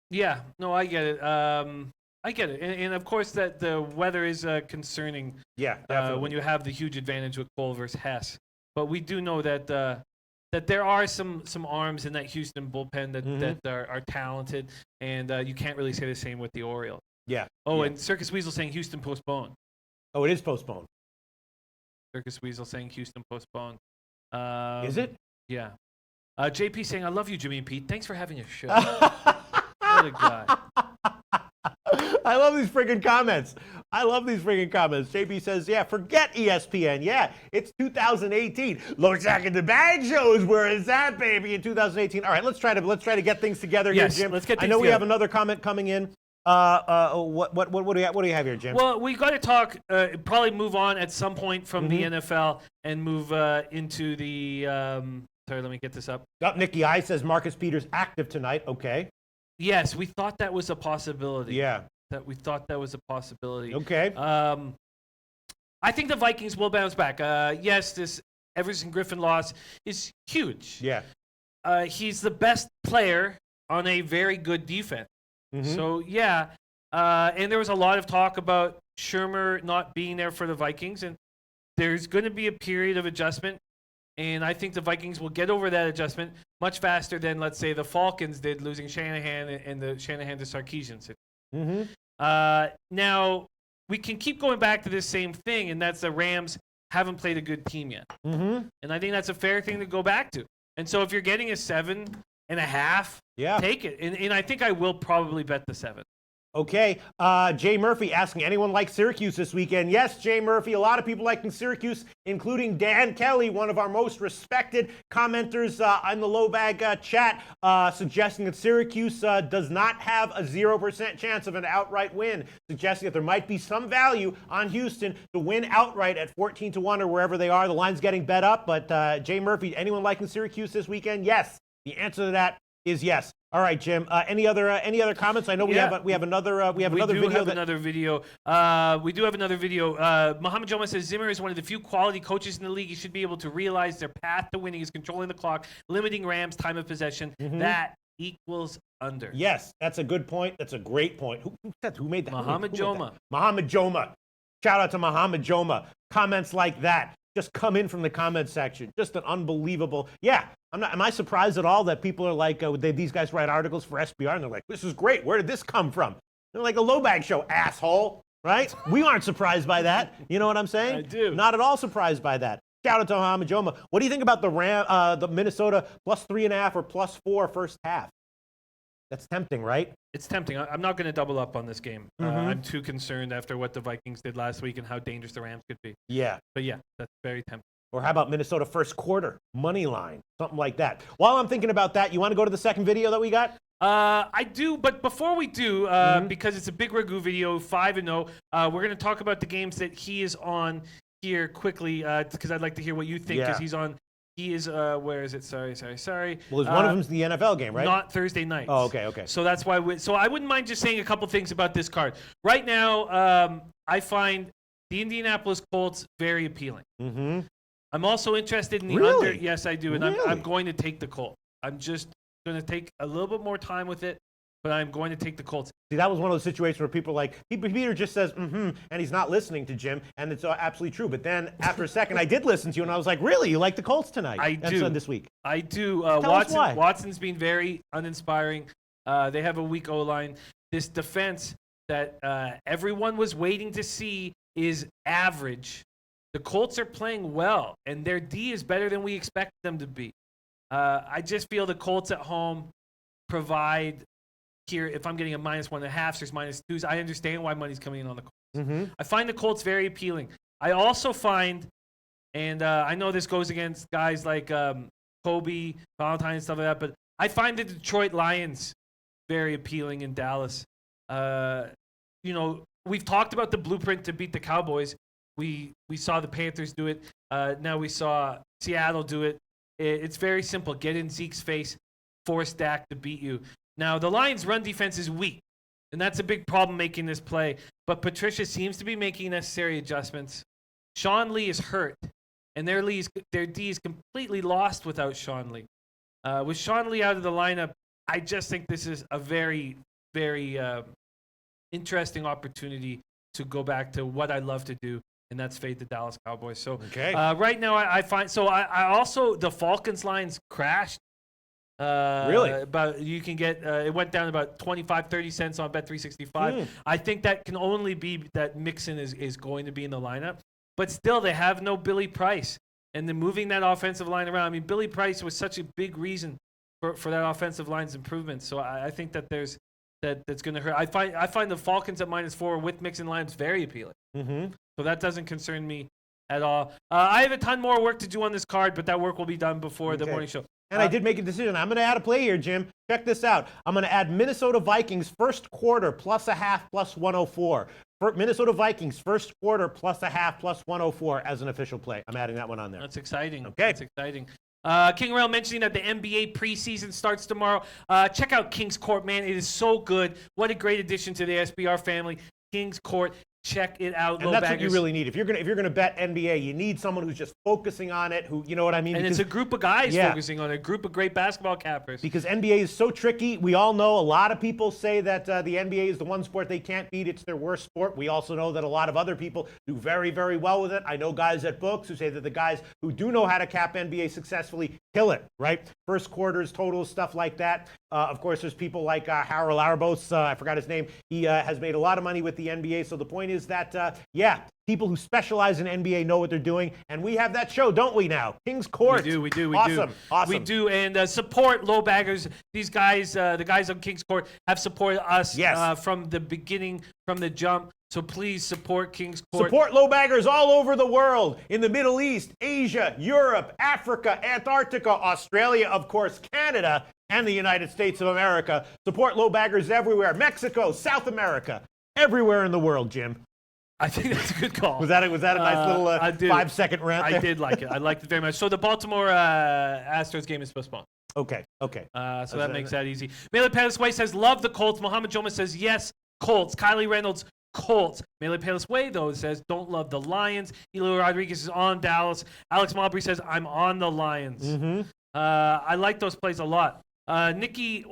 Yeah, no, I get it. I get it. And of course, that the weather is concerning. Yeah, when you have the huge advantage with Cole versus Hess. But we do know that that there are some arms in that Houston bullpen that are talented, and you can't really say the same with the Orioles. Yeah. Oh, and Circus Weasel saying Houston postponed. Oh, it is postponed. Circus Weasel saying Houston postponed. Is it? Yeah. JP saying, I love you, Jimmy and Pete. Thanks for having a show. What a guy. I love these freaking comments. I love these freaking comments. JB says, yeah, forget ESPN. Yeah, it's 2018. Loshak in the Bag shows where is that, baby, in 2018. All right, let's try to get things together Yes, here, Jim. let's get I things know we have together. another comment coming in. What do you have here, Jim? Well, we got to talk. Probably move on at some point from the NFL and move into the. Sorry, let me get this up. Nikki I says Marcus Peters active tonight. Okay. Yes, we thought that was a possibility. Yeah. We thought that was a possibility. Okay. I think the Vikings will bounce back. Yes, this Everson Griffin loss is huge. Yeah. He's the best player on a very good defense. So, yeah. And there was a lot of talk about Shermer not being there for the Vikings. And there's going to be a period of adjustment. And I think the Vikings will get over that adjustment much faster than, let's say, the Falcons did, losing Shanahan and the Shanahan to Sarkisian situation. Now, we can keep going back to this same thing, and that's the Rams haven't played a good team yet. And I think that's a fair thing to go back to. And so if you're getting a 7.5, take it. And I think I will probably bet the 7. Okay. Jay Murphy asking, anyone like Syracuse this weekend? Yes, Jay Murphy. A lot of people liking Syracuse, including Dan Kelly, one of our most respected commenters on the Low Bag chat, suggesting that Syracuse does not have a 0% chance of an outright win, suggesting that there might be some value on Houston to win outright at 14-1 or wherever they are. The line's getting bet up, but Jay Murphy, anyone liking Syracuse this weekend? Yes. The answer to that is yes. All right, Jim. Any other comments? I know we have another video. We do have another video. Mohamed Joma says Zimmer is one of the few quality coaches in the league. He should be able to realize their path to winning is controlling the clock, limiting Rams' time of possession. That equals under. Yes, that's a good point. That's a great point. Who made that? Mohamed Joma. Mohamed Joma. Shout out to Mohamed Joma. Comments like that just come in from the comment section. Just an unbelievable. Yeah. Am I surprised at all that people are like, these guys write articles for SBR and they're like, this is great. Where did this come from? They're like a Low Bag show, asshole. Right? We aren't surprised by that. You know what I'm saying? I do. Not at all surprised by that. Shout out to Mohamed Joma. What do you think about the Minnesota +3.5 or +4 first half? That's tempting, right? It's tempting. I'm not going to double up on this game. I'm too concerned after what the Vikings did last week and how dangerous the Rams could be. Yeah. But yeah, that's very tempting. Or how about Minnesota first quarter, money line, something like that. While I'm thinking about that, you want to go to the second video that we got? I do, but before we do, because it's a big Ragu video, 5-0, we're going to talk about the games that he is on here quickly, because I'd like to hear what you think, because he's on. He is, where is it? Sorry. Well, one of them's the NFL game, right? Not Thursday nights. Oh, okay. So that's why. So I wouldn't mind just saying a couple things about this card. Right now, I find the Indianapolis Colts very appealing. I'm also interested in the under. Yes, I do, and I'm going to take the Colts. I'm just going to take a little bit more time with it, but I'm going to take the Colts. See, that was one of those situations where people are like, Peter just says, and he's not listening to Jim, and it's absolutely true. But then after a second, I did listen to you, and I was like, really? You like the Colts tonight? I do. This week? I do. Tell us why. Watson's been very uninspiring. They have a weak O-line. This defense that everyone was waiting to see is average. The Colts are playing well, and their D is better than we expect them to be. I just feel the Colts at home provide here. If I'm getting a -1.5, there's -2s. I understand why money's coming in on the Colts. I find the Colts very appealing. I also find, and I know this goes against guys like Kobe, Valentine, and stuff like that, but I find the Detroit Lions very appealing in Dallas. We've talked about the blueprint to beat the Cowboys. We saw the Panthers do it. Now we saw Seattle do it. It's very simple. Get in Zeke's face, force Dak to beat you. Now, the Lions' run defense is weak, and that's a big problem making this play. But Patricia seems to be making necessary adjustments. Sean Lee is hurt, and their D is completely lost without Sean Lee. With Sean Lee out of the lineup, I just think this is a very, very interesting opportunity to go back to what I love to do, and that's fade the Dallas Cowboys. So right now I find I also the Falcons lines crashed. Really? But you can get it went down about 25-30 cents on Bet365. I think that can only be that Mixon is going to be in the lineup. But still, they have no Billy Price, and they're moving that offensive line around. I mean, Billy Price was such a big reason for that offensive line's improvement. So I think that there's that's going to hurt. I find the Falcons at -4 with mixing lines very appealing. Mm-hmm. So that doesn't concern me at all. I have a ton more work to do on this card, but that work will be done before the morning show. And I did make a decision. I'm going to add a play here, Jim. Check this out. I'm going to add Minnesota Vikings first quarter +0.5 +104. For Minnesota Vikings first quarter +0.5 +104 as an official play. I'm adding that one on there. That's exciting. Okay. That's exciting. King Rail mentioning that the NBA preseason starts tomorrow. Check out King's Court, man. It is so good. What a great addition to the SBR family. King's Court. Check it out. And that's what you really need. If you're gonna bet NBA, you need someone who's just focusing on it. Who, you know what I mean? And because it's a group of guys focusing on it. A group of great basketball cappers. Because NBA is so tricky. We all know a lot of people say that the NBA is the one sport they can't beat. It's their worst sport. We also know that a lot of other people do very, very well with it. I know guys at books who say that the guys who do know how to cap NBA successfully kill it, right? First quarters, totals, stuff like that. Of course, there's people like Harold Arbos. I forgot his name. He has made a lot of money with the NBA. So the point is that, people who specialize in NBA know what they're doing. And we have that show, don't we now? King's Court. We do. Awesome. We do. And support low baggers. These guys, the guys on King's Court, have supported us from the beginning, from the jump. So please support King's Court. Support low baggers all over the world, in the Middle East, Asia, Europe, Africa, Antarctica, Australia, of course, Canada, and the United States of America. Support low baggers everywhere. Mexico, South America, everywhere in the world, Jim. I think that's a good call. Was that a nice little 5-second rant there? I did like it. I liked it very much. So the Baltimore Astros game is postponed. Okay. So that makes that easy. Mele Palis Way says, love the Colts. Mohammed Joma says, yes, Colts. Kylie Reynolds, Colts. Mele Palis Way, though, says, don't love the Lions. Hilo Rodriguez is on Dallas. Alex Mabry says, I'm on the Lions. Mm-hmm. I like those plays a lot. Nikki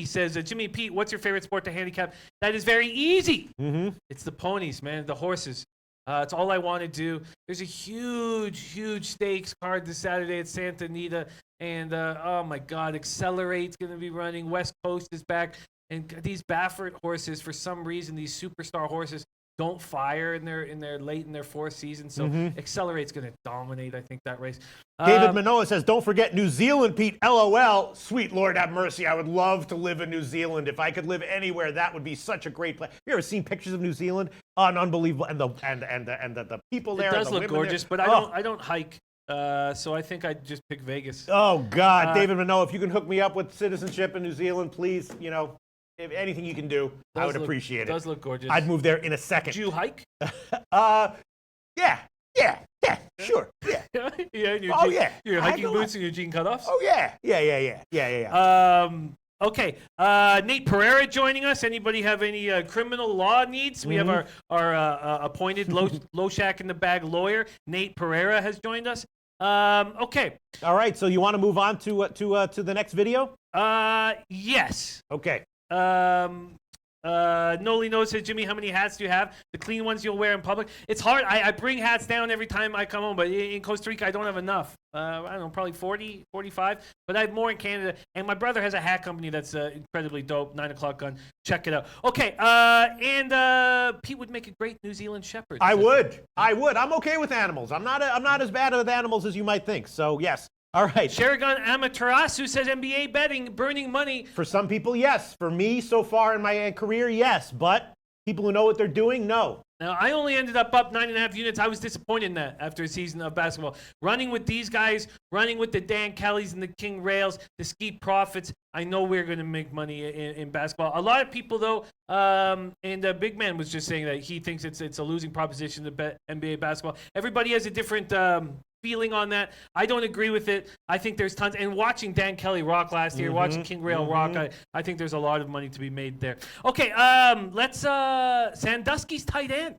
says, Jimmy Pete, what's your favorite sport to handicap? That is very easy. Mm-hmm. It's the ponies, man, the horses. It's all I want to do. There's a huge stakes card this Saturday at Santa Anita. And, oh, my God, Accelerate's going to be running. West Coast is back. And these Baffert horses, for some reason, these superstar horses, don't fire in their fourth season. So Accelerate's going to dominate, I think, that race. David Manoa says, don't forget New Zealand, Pete. LOL. Sweet Lord have mercy. I would love to live in New Zealand. If I could live anywhere, that would be such a great place. Have you ever seen pictures of New Zealand? Unbelievable. And the people there. It does look gorgeous, but I don't hike. So I think I'd just pick Vegas. Oh, God. David Manoa, if you can hook me up with citizenship in New Zealand, please, if anything you can do, I would appreciate it. It does look gorgeous. I'd move there in a second. Do you hike? Yeah, sure, yeah. Your hiking boots and your jean cutoffs? Oh, yeah. Okay. Nate Pereira joining us. Anybody have any criminal law needs? We have our appointed Loshak in the bag lawyer, Nate Pereira, has joined us. Okay. All right. So you want to move on to the next video? Yes. Okay. Noli knows says, Jimmy, how many hats do you have? The clean ones you'll wear in public? It's hard. I bring hats down every time I come home, but in Costa Rica, I don't have enough. I don't know, probably 40, 45, but I have more in Canada. And my brother has a hat company that's incredibly dope, 9 o'clock gun. Check it out. Okay, and Pete would make a great New Zealand Shepherd. I would. I'm okay with animals. I'm not as bad with animals as you might think. So, yes. All right. Sherigan Amaterasu says NBA betting, burning money. For some people, yes. For me, so far in my career, yes. But people who know what they're doing, no. Now, I only ended up 9.5 units. I was disappointed in that after a season of basketball. Running with these guys, running with the Dan Kellys and the King Rails, the Ski Profits, I know we're going to make money in basketball. A lot of people, though, and Big Man was just saying that he thinks it's a losing proposition to bet NBA basketball. Everybody has a different feeling on that. I don't agree with it. I think there's tons. And watching Dan Kelly rock last year, watching King Rail rock, I think there's a lot of money to be made there. Okay, let's Sandusky's tight end.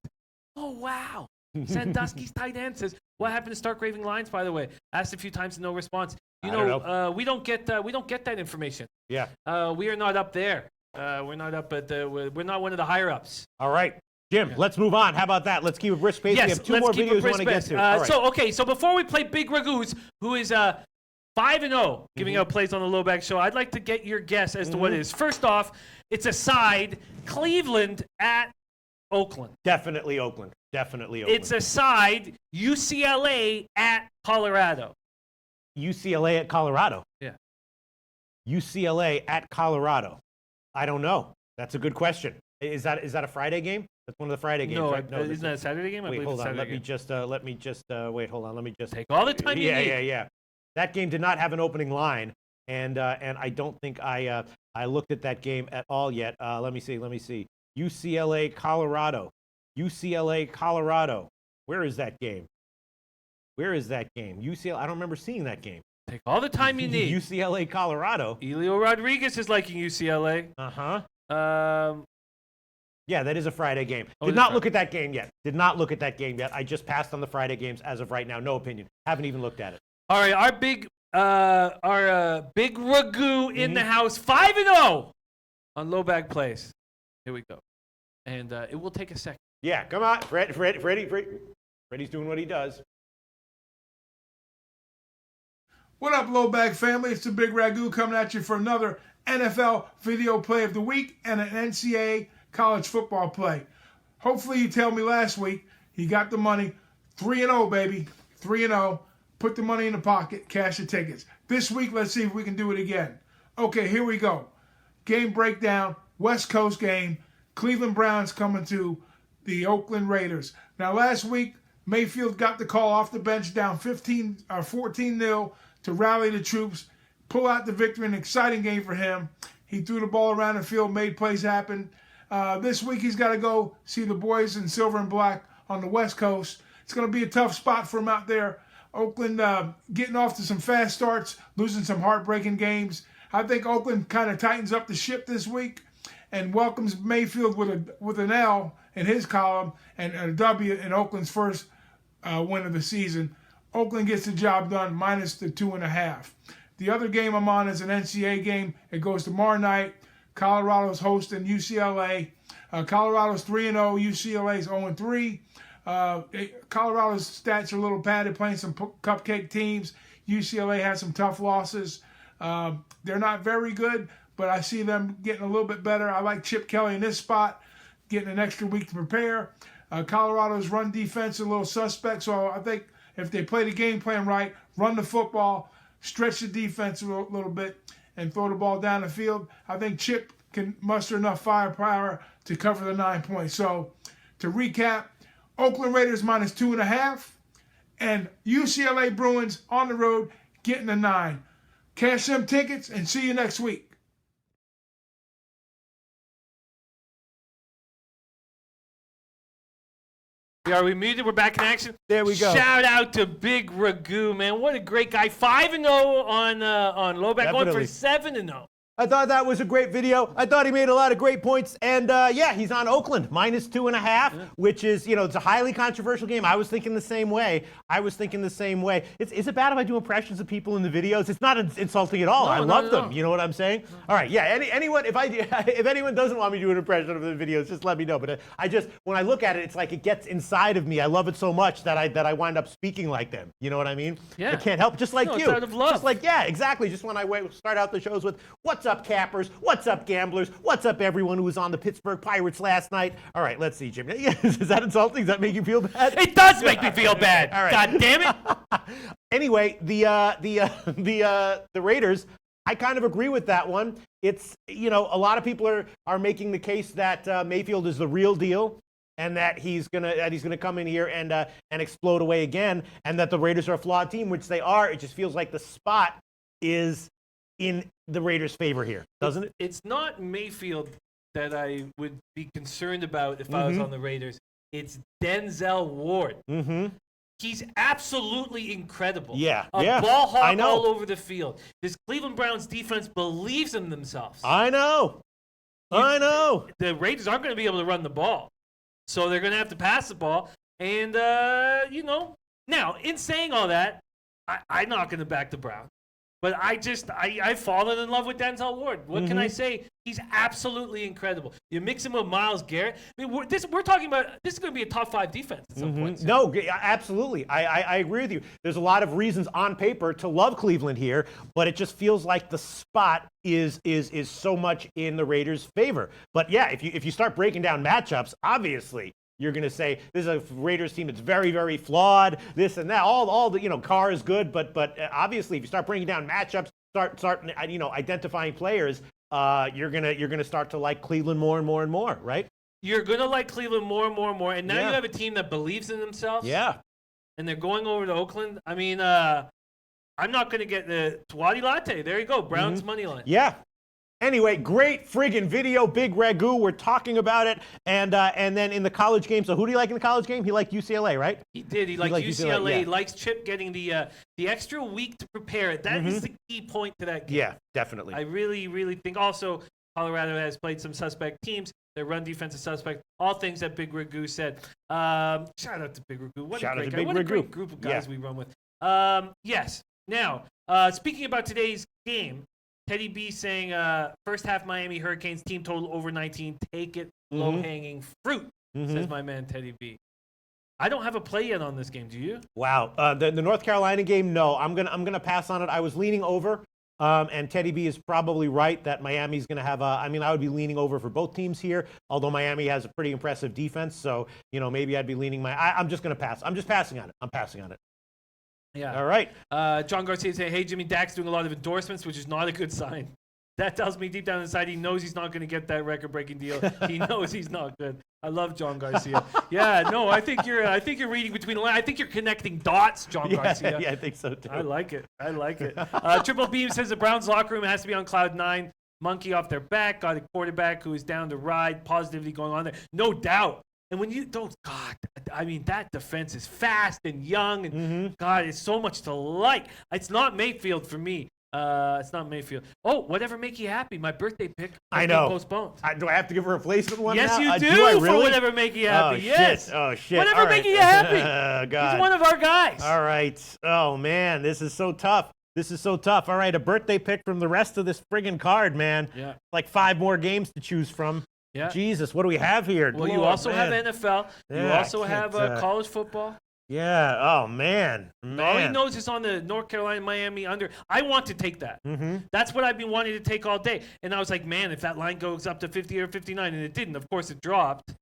Oh, wow. Sandusky's tight end says, what happened to Stark Raving Lines, by the way? Asked a few times and no response. You know, we don't get that information. Yeah. We are not up there. We're not up at we're not one of the higher ups. All right. Jim, let's move on. How about that? Let's keep a brisk pace. Yes, we have two more videos we want to get to. Right. So before we play Big Ragu's, who is 5-0, giving out plays on the Low Bag Show, I'd like to get your guess as to what it is. First off, it's a side, Cleveland at Oakland. Definitely Oakland. It's a side, UCLA at Colorado. UCLA at Colorado? Yeah. UCLA at Colorado. I don't know. That's a good question. Is that a Friday game? That's one of the Friday games, No, right? isn't that a Saturday game? I Wait, believe hold it's on. Saturday game. Let me just wait. Hold on. Let me just Take all the time you need. Yeah. That game did not have an opening line, and I don't think I looked at that game at all yet. Let me see. UCLA, Colorado. Where is that game? UCLA. I don't remember seeing that game. Take all the time you need. UCLA, Colorado. Elio Rodriguez is liking UCLA. Yeah, that is a Friday game. Oh, Did it is not Friday. look at that game yet. I just passed on the Friday games as of right now. No opinion. Haven't even looked at it. All right, our big Ragu in the house, 5-0 on low bag plays. Here we go, and it will take a second. Yeah, come on, Freddie's doing what he does. What up, low bag family? It's the Big Ragu coming at you for another NFL video play of the week and an NCAA college football play. Hopefully you tell me last week you got the money. 3-0, baby. 3-0. Put the money in the pocket, cash the tickets. This week, let's see if we can do it again. Okay, here we go. Game breakdown, West Coast game. Cleveland Browns coming to the Oakland Raiders. Now, last week, Mayfield got the call off the bench down 14-0 to rally the troops, pull out the victory. An exciting game for him. He threw the ball around the field, made plays happen. This week, he's got to go see the boys in silver and black on the West Coast. It's going to be a tough spot for him out there. Oakland getting off to some fast starts, losing some heartbreaking games. I think Oakland kind of tightens up the ship this week and welcomes Mayfield with an L in his column and a W in Oakland's first win of the season. Oakland gets the job done, minus the 2.5. The other game I'm on is an NCAA game. It goes tomorrow night. Colorado's hosting UCLA. Colorado's 3-0. UCLA's 0-3. Colorado's stats are a little padded, playing some cupcake teams. UCLA has some tough losses. They're not very good, but I see them getting a little bit better. I like Chip Kelly in this spot, getting an extra week to prepare. Colorado's run defense is a little suspect, so I think if they play the game plan right, run the football, stretch the defense a little bit, and throw the ball down the field, I think Chip can muster enough firepower to cover the 9 points. So to recap, Oakland Raiders minus 2.5, and UCLA Bruins on the road getting a 9. Cash them tickets and see you next week. Are we muted? We're back in action. There we go. Shout out to Big Ragu, man. What a great guy. 5-0 on low back, going for Definitely. 7-0. I thought that was a great video. I thought he made a lot of great points. And yeah, he's on Oakland, minus 2.5, which is, it's a highly controversial game. I was thinking the same way. Is it bad if I do impressions of people in the videos? It's not insulting at all. No, I not love at them. all. You know what I'm saying? All right, yeah. Anyone, if anyone doesn't want me to do an impression of the videos, just let me know. But when I look at it, it's like it gets inside of me. I love it so much that I wind up speaking like them. You know what I mean? Yeah. I can't help. Just like No, you. it's out of love. Just like, yeah, exactly. Just when I start out the shows with, "What's up, cappers? What's up, gamblers? What's up, everyone who was on the Pittsburgh Pirates last night?" All right, let's see, Jim. Is that insulting? Does that make you feel bad? It does make me feel bad. All right. God damn it. Anyway, the Raiders, I kind of agree with that one. It's, a lot of people are making the case that Mayfield is the real deal, and that he's gonna come in here and explode away again, and that the Raiders are a flawed team, which they are. It just feels like the spot is in the Raiders' favor here, doesn't it? It's not Mayfield that I would be concerned about if I was on the Raiders. It's Denzel Ward. Mm-hmm. He's absolutely incredible. Yeah, A yeah, ball hawk I know. all over the field. This Cleveland Browns defense believes in themselves. I know. The Raiders aren't going to be able to run the ball. So they're going to have to pass the ball. And, now, in saying all that, I'm not going to back the Browns. But I've fallen in love with Denzel Ward. What can I say? He's absolutely incredible. You mix him with Myles Garrett. I mean, we're talking about this is going to be a top 5 defense at some point. No, absolutely. I agree with you. There's a lot of reasons on paper to love Cleveland here, but it just feels like the spot is so much in the Raiders' favor. But yeah, if you start breaking down matchups, obviously you're going to say this is a Raiders team that's very, very flawed, this and that. All the, Carr is good, but obviously if you start breaking down matchups, start identifying players, you're gonna start to like Cleveland more and more and more, right? You're going to like Cleveland more and more and more. And now Yeah. you have a team that believes in themselves. Yeah. And they're going over to Oakland. I mean, I'm not going to get the Twatty Latte. There you go. Browns money line. Yeah. Anyway, great friggin' video, Big Ragu. We're talking about it, and then in the college game. So who do you like in the college game? He liked UCLA, right? He did. He liked liked UCLA. UCLA, yeah. He likes Chip getting the extra week to prepare it. That is the key point to that game. Yeah, definitely. I really, really think. Also, Colorado has played some suspect teams. Their run defense is suspect. All things that Big Ragu said. Shout out to Big Ragu. What Shout out a great to guy. Big What a great Ragu. group of guys Yeah. we run with. Yes. Now, speaking about today's game, Teddy B saying first half Miami Hurricanes team total over 19. Take it, low hanging fruit, says my man Teddy B. I don't have a play yet on this game. Do you? Wow. The North Carolina game, no. I'm gonna pass on it. I was leaning over, and Teddy B is probably right that Miami's gonna have a. I mean, I would be leaning over for both teams here. Although Miami has a pretty impressive defense, so maybe I'd be leaning I'm just gonna pass. I'm just passing on it. I'm passing on it. Yeah. All right. John Garcia saying, hey, Jimmy, Dak's doing a lot of endorsements, which is not a good sign. That tells me deep down inside he knows he's not going to get that record-breaking deal. He knows he's not good. I love John Garcia. Yeah, no, I think you're reading between the lines. I think you're connecting dots, John Garcia. Yeah, I think so too. I like it. Triple Beam says the Browns locker room has to be on cloud 9. Monkey off their back. Got a quarterback who is down to ride. Positivity going on there. No doubt. And when you don't, God, I mean, that defense is fast and young, and God, it's so much to like. It's not Mayfield for me. It's not Mayfield. Oh, whatever make you happy. My birthday pick. I know. Postponed. Do I have to give a replacement one Yes, now? you do. Do I For really? whatever make you happy. Oh, yes. Shit. Oh, shit. Whatever All right. making you happy. God. He's one of our guys. All right. Oh, man. This is so tough. All right. A birthday pick from the rest of this friggin' card, man. Yeah. Like 5 more games to choose from. Yeah. Jesus, what do we have here? Well, you Lord, also have man. NFL. You Yeah, also I have can't, college football. Yeah. Oh, man. All he knows is on the North Carolina Miami under. I want to take that. That's what I've been wanting to take all day. And I was like, man, if that line goes up to 50 or 59, and it didn't, of course it dropped.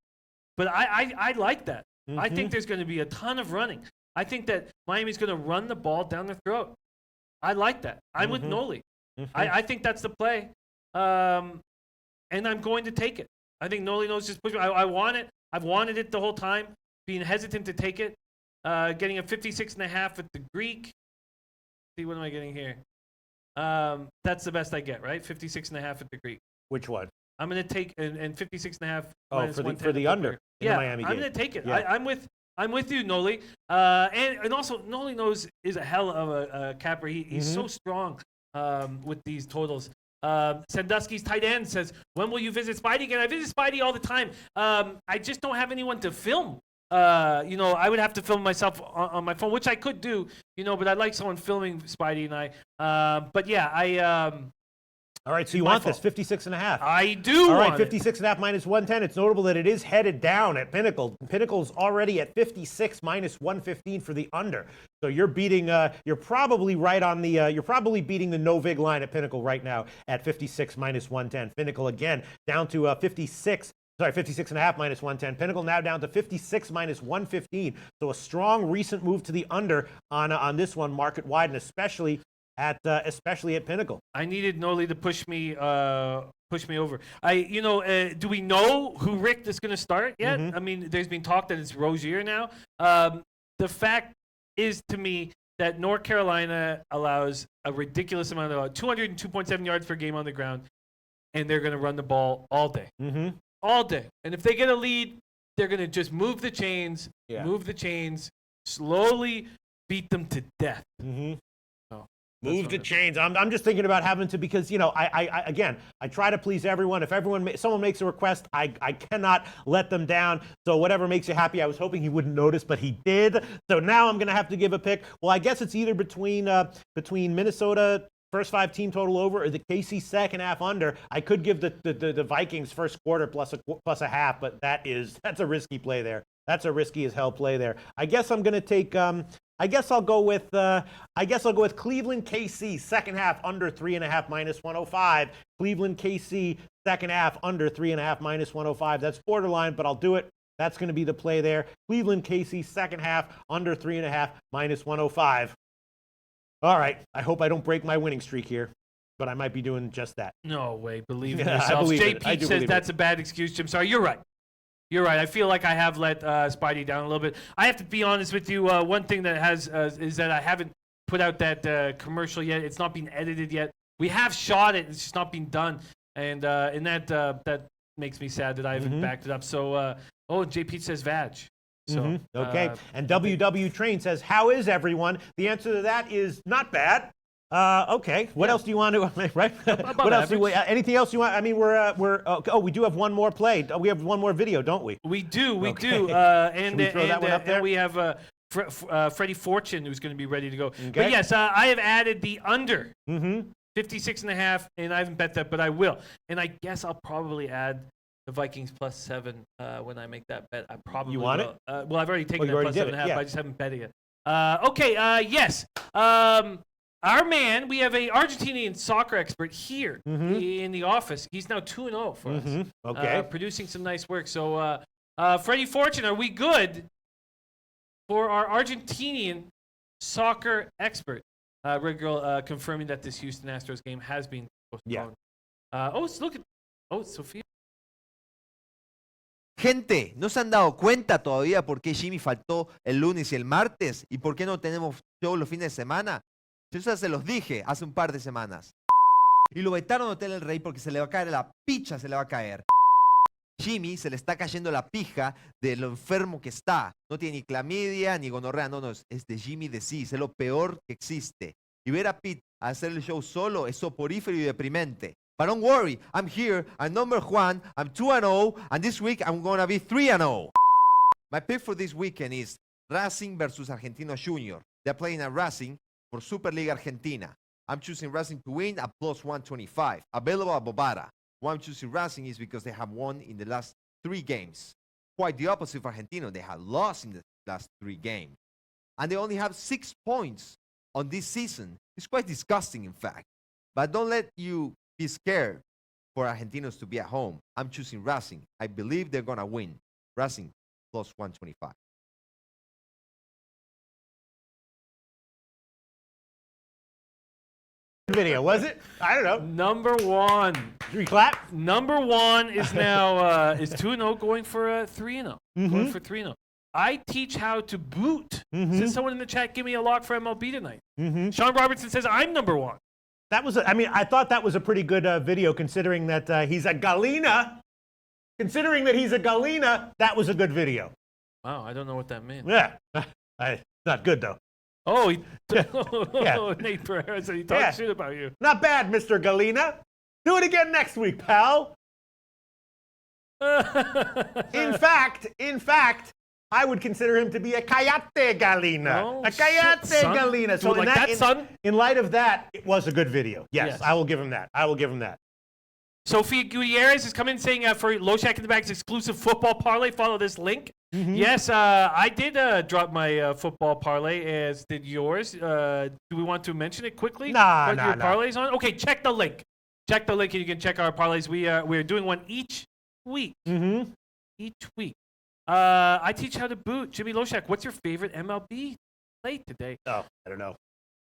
But I like that. I think there's going to be a ton of running. I think that Miami's going to run the ball down their throat. I like that. I'm with Noli. I think that's the play. And I'm going to take it. I think Noli knows just push me. I want it. I've wanted it the whole time. Being hesitant to take it. Getting a 56.5 at the Greek. See, what am I getting here? That's the best I get, right? 56.5 at the Greek. Which one? I'm going to take and 56.5 Oh, minus for 110 the at under Greek. in Yeah, the Miami game. I'm going to take it. Yeah. I'm with you, Noli. And also, Noli knows is a hell of a capper. He's so strong with these totals. Sandusky's tight end says, when will you visit Spidey again? I visit Spidey all the time. I just don't have anyone to film. I would have to film myself on my phone, which I could do, but I'd like someone filming Spidey and I. But yeah, all right, so you want this 56.5. I do. All right, want it. 56.5 minus 110. It's notable that it is headed down at Pinnacle. Pinnacle's already at 56 minus 115 for the under. So you're beating. You're probably right on the. You're probably beating the no vig line at Pinnacle right now at 56 minus 110. Pinnacle again down to 56. Sorry, 56.5 minus 110. Pinnacle now down to 56 minus 115. So a strong recent move to the under on this one market wide, and especially at Pinnacle. I needed Noli to push me over. Do we know who Rick is going to start yet? I mean, there's been talk that it's Rozier now. The fact is to me that North Carolina allows a ridiculous amount of 202.7 yards per game on the ground, and they're going to run the ball all day. All day. And if they get a lead, they're going to just move the chains, slowly beat them to death. Move the chains. I'm just thinking about having to, because I try to please everyone. If someone makes a request, I cannot let them down. So whatever makes you happy. I was hoping he wouldn't notice, but he did. So now I'm gonna have to give a pick. Well, I guess it's either between Minnesota first 5 team total over or the KC second half under. I could give the Vikings first quarter plus a half, but that's a risky play there. That's a risky as hell play there. I guess I'm gonna take. I guess I'll go with Cleveland KC second half under 3.5 minus 105. Cleveland KC second half under 3.5 minus 105. That's borderline, but I'll do it. That's going to be the play there. Cleveland KC second half under 3.5 minus 105. All right. I hope I don't break my winning streak here. but I might be doing just that. No way. Believe in Yeah, I yourself. believe Jay it. I Pete do says believe that's a bad excuse, Jim. Sorry, you're right. You're right. I feel like I have let Spidey down a little bit. I have to be honest with you. One thing that has is that I haven't put out that commercial yet. It's not been edited yet. We have shot it. It's just not been done, and that makes me sad that I haven't backed it up. So, Jay Pete says vag. So Okay. And WW Train says, "How is everyone?" The answer to that is not bad. Okay. What else do you want to? Right. What else? Anything else you want? I mean, we do have one more play. We have one more video, don't we? We do. We Okay. do. Should we throw that one up there? And we have Freddie Fortune, who's going to be ready to go. Okay. But yes, I have added the under 56.5, and I haven't bet that, but I will. And I guess I'll probably add the Vikings +7 when I make that bet. I probably You want will. Well, I've already taken you that already did it, +7.5, yeah. but I just haven't bet it yet. Okay. Yes. Our man, we have a Argentinian soccer expert here in the office. He's now 2-0 for us. Okay. Producing some nice work. So, Freddie Fortune, are we good for our Argentinian soccer expert? Red Girl confirming that this Houston Astros game has been postponed. Sophia. Gente, ¿no se han dado cuenta todavía por qué Jimmy faltó el lunes y el martes? ¿Y por qué no tenemos show los fines de semana? Yo ya se los dije hace un par de semanas. Y lo vetaron a Hotel El Rey porque se le va a caer la picha, se le va a caer. Jimmy se le está cayendo la pija de lo enfermo que está. No tiene ni clamidia ni gonorrea, no, es de Jimmy disease, es lo peor que existe. Y ver a Pete hacer el show solo es soporífero y deprimente. But don't worry, I'm here, I'm number 1, I'm 2-0, and this week I'm gonna be 3-0. My pick for this weekend is Racing versus Argentinos Junior. They're playing at Racing for Superliga Argentina. I'm choosing Racing to win at +125. Available at Bobara. Why I'm choosing Racing is because they have won in the last 3 games. Quite the opposite of Argentino. They have lost in the last 3 games. And they only have 6 points on this season. It's quite disgusting, in fact. But don't let you be scared for Argentinos to be at home. I'm choosing Racing. I believe they're going to win. Racing +125. Video, was it? I don't know. Number 1. Should we clap? Number 1 is now is 2-0 going for 3-0. Going for 3-0. I teach how to boot. Says someone in the chat, give me a lock for MLB tonight. Sean Robertson says, I'm number 1. That was, I thought that was a pretty good video considering that he's a Galena. Considering that he's a Galena, that was a good video. Wow, I don't know what that means. Yeah. Not good, though. Oh, Yeah. Nate Pereira said he talked shit about you. Not bad, Mr. Galena. Do it again next week, pal. In fact, I would consider him to be a Cayate Galena. Oh, a Cayate shit, son. Galena. So like that, son? In light of that, it was a good video. Yes, Yes. I will give him that. Sophia Gutierrez is coming saying for Loshak in the Bag's exclusive football parlay, follow this link. Yes, I did drop my football parlay, as did yours. Do we want to mention it quickly? Nah, What nah, your nah. parlay's on? Okay, check the link. Check the link and you can check our parlays. We're doing one each week. Each week. I teach how to boot. Jimmy Loshak, what's your favorite MLB play today? Oh, I don't know.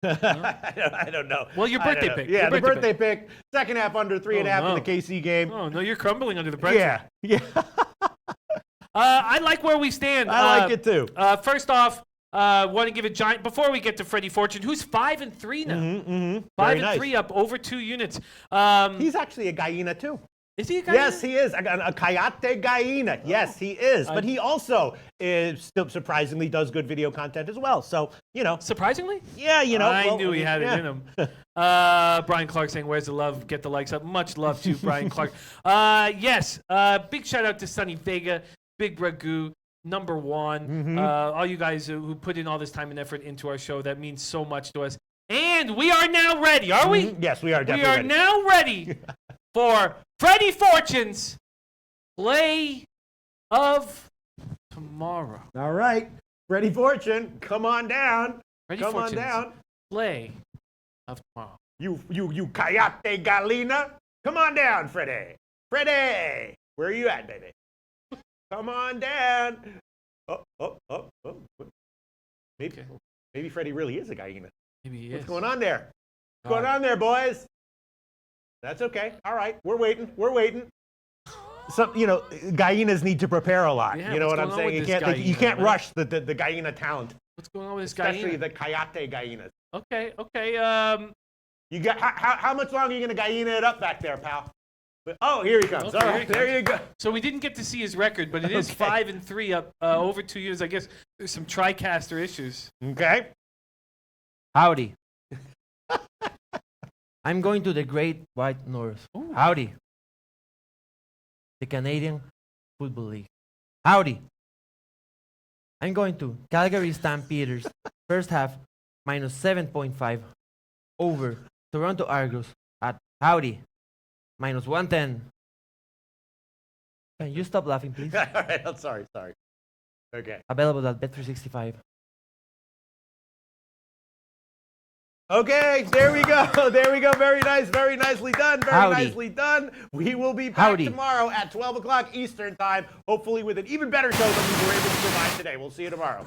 I don't know. Well, your I don't birthday know. pick. Yeah, Your the birthday birthday pick. Second half under 3.5 in the KC game. Oh, no, you're crumbling under the pressure. Yeah. I like where we stand. I like it too. First off, want to give a giant before we get to Freddie Fortune, who's 5-3 now. 5-3 up over 2 units. He's actually a Gallina too. Is he a guy? Yes, he is. A Cayate Gallina. Yes, he is. But he also still surprisingly does good video content as well. So, Surprisingly? yeah, I knew he had it in him. Brian Clark saying, where's the love? Get the likes up. Much love to Brian Clark. Yes, big shout out to Sonny Vega, Big Ragu, number 1. All you guys who put in all this time and effort into our show, that means so much to us. And we are now ready, are we? Yes, we are definitely ready. now ready for Freddie Fortune's play of tomorrow. All right. Freddie Fortune, come on down. Freddie Come on Fortune's down. play of tomorrow. You Cayate Gallina. Come on down, Freddie. Freddie, where are you at, baby? Come on down. Oh. Maybe Freddie really is a Gallina. Maybe he What's is. going on there? What's going on there, boys? That's okay. All right, we're waiting. We're waiting. Some, you know, Gallinas need to prepare a lot. Yeah, you know what's what I'm going on saying? with You this can't, you gallina, can't man? rush the Gallina talent, What's going on with this especially gallina? the Coyote Gallinas. Okay, okay. You got how much longer are you gonna Gallina it up back there, pal? Oh, here he comes. Okay, All here right, he there comes. you go. So we didn't get to see his record, but it is Okay. 5-3 up over 2 years. I guess there's some TriCaster issues. Okay. Howdy. I'm going to the Great White North. Ooh. Howdy. The Canadian Football League. Howdy. I'm going to Calgary Stampeders. First half, minus 7.5 over Toronto Argos at Howdy, minus 110. Can you stop laughing, please? All right. I'm sorry. Okay. Available at Bet365. Okay, there we go. There we go. Very nice. Very nicely done. Very Howdy. nicely done. We will be back Howdy. tomorrow at 12 o'clock Eastern Time, hopefully with an even better show than we were able to provide today. We'll see you tomorrow.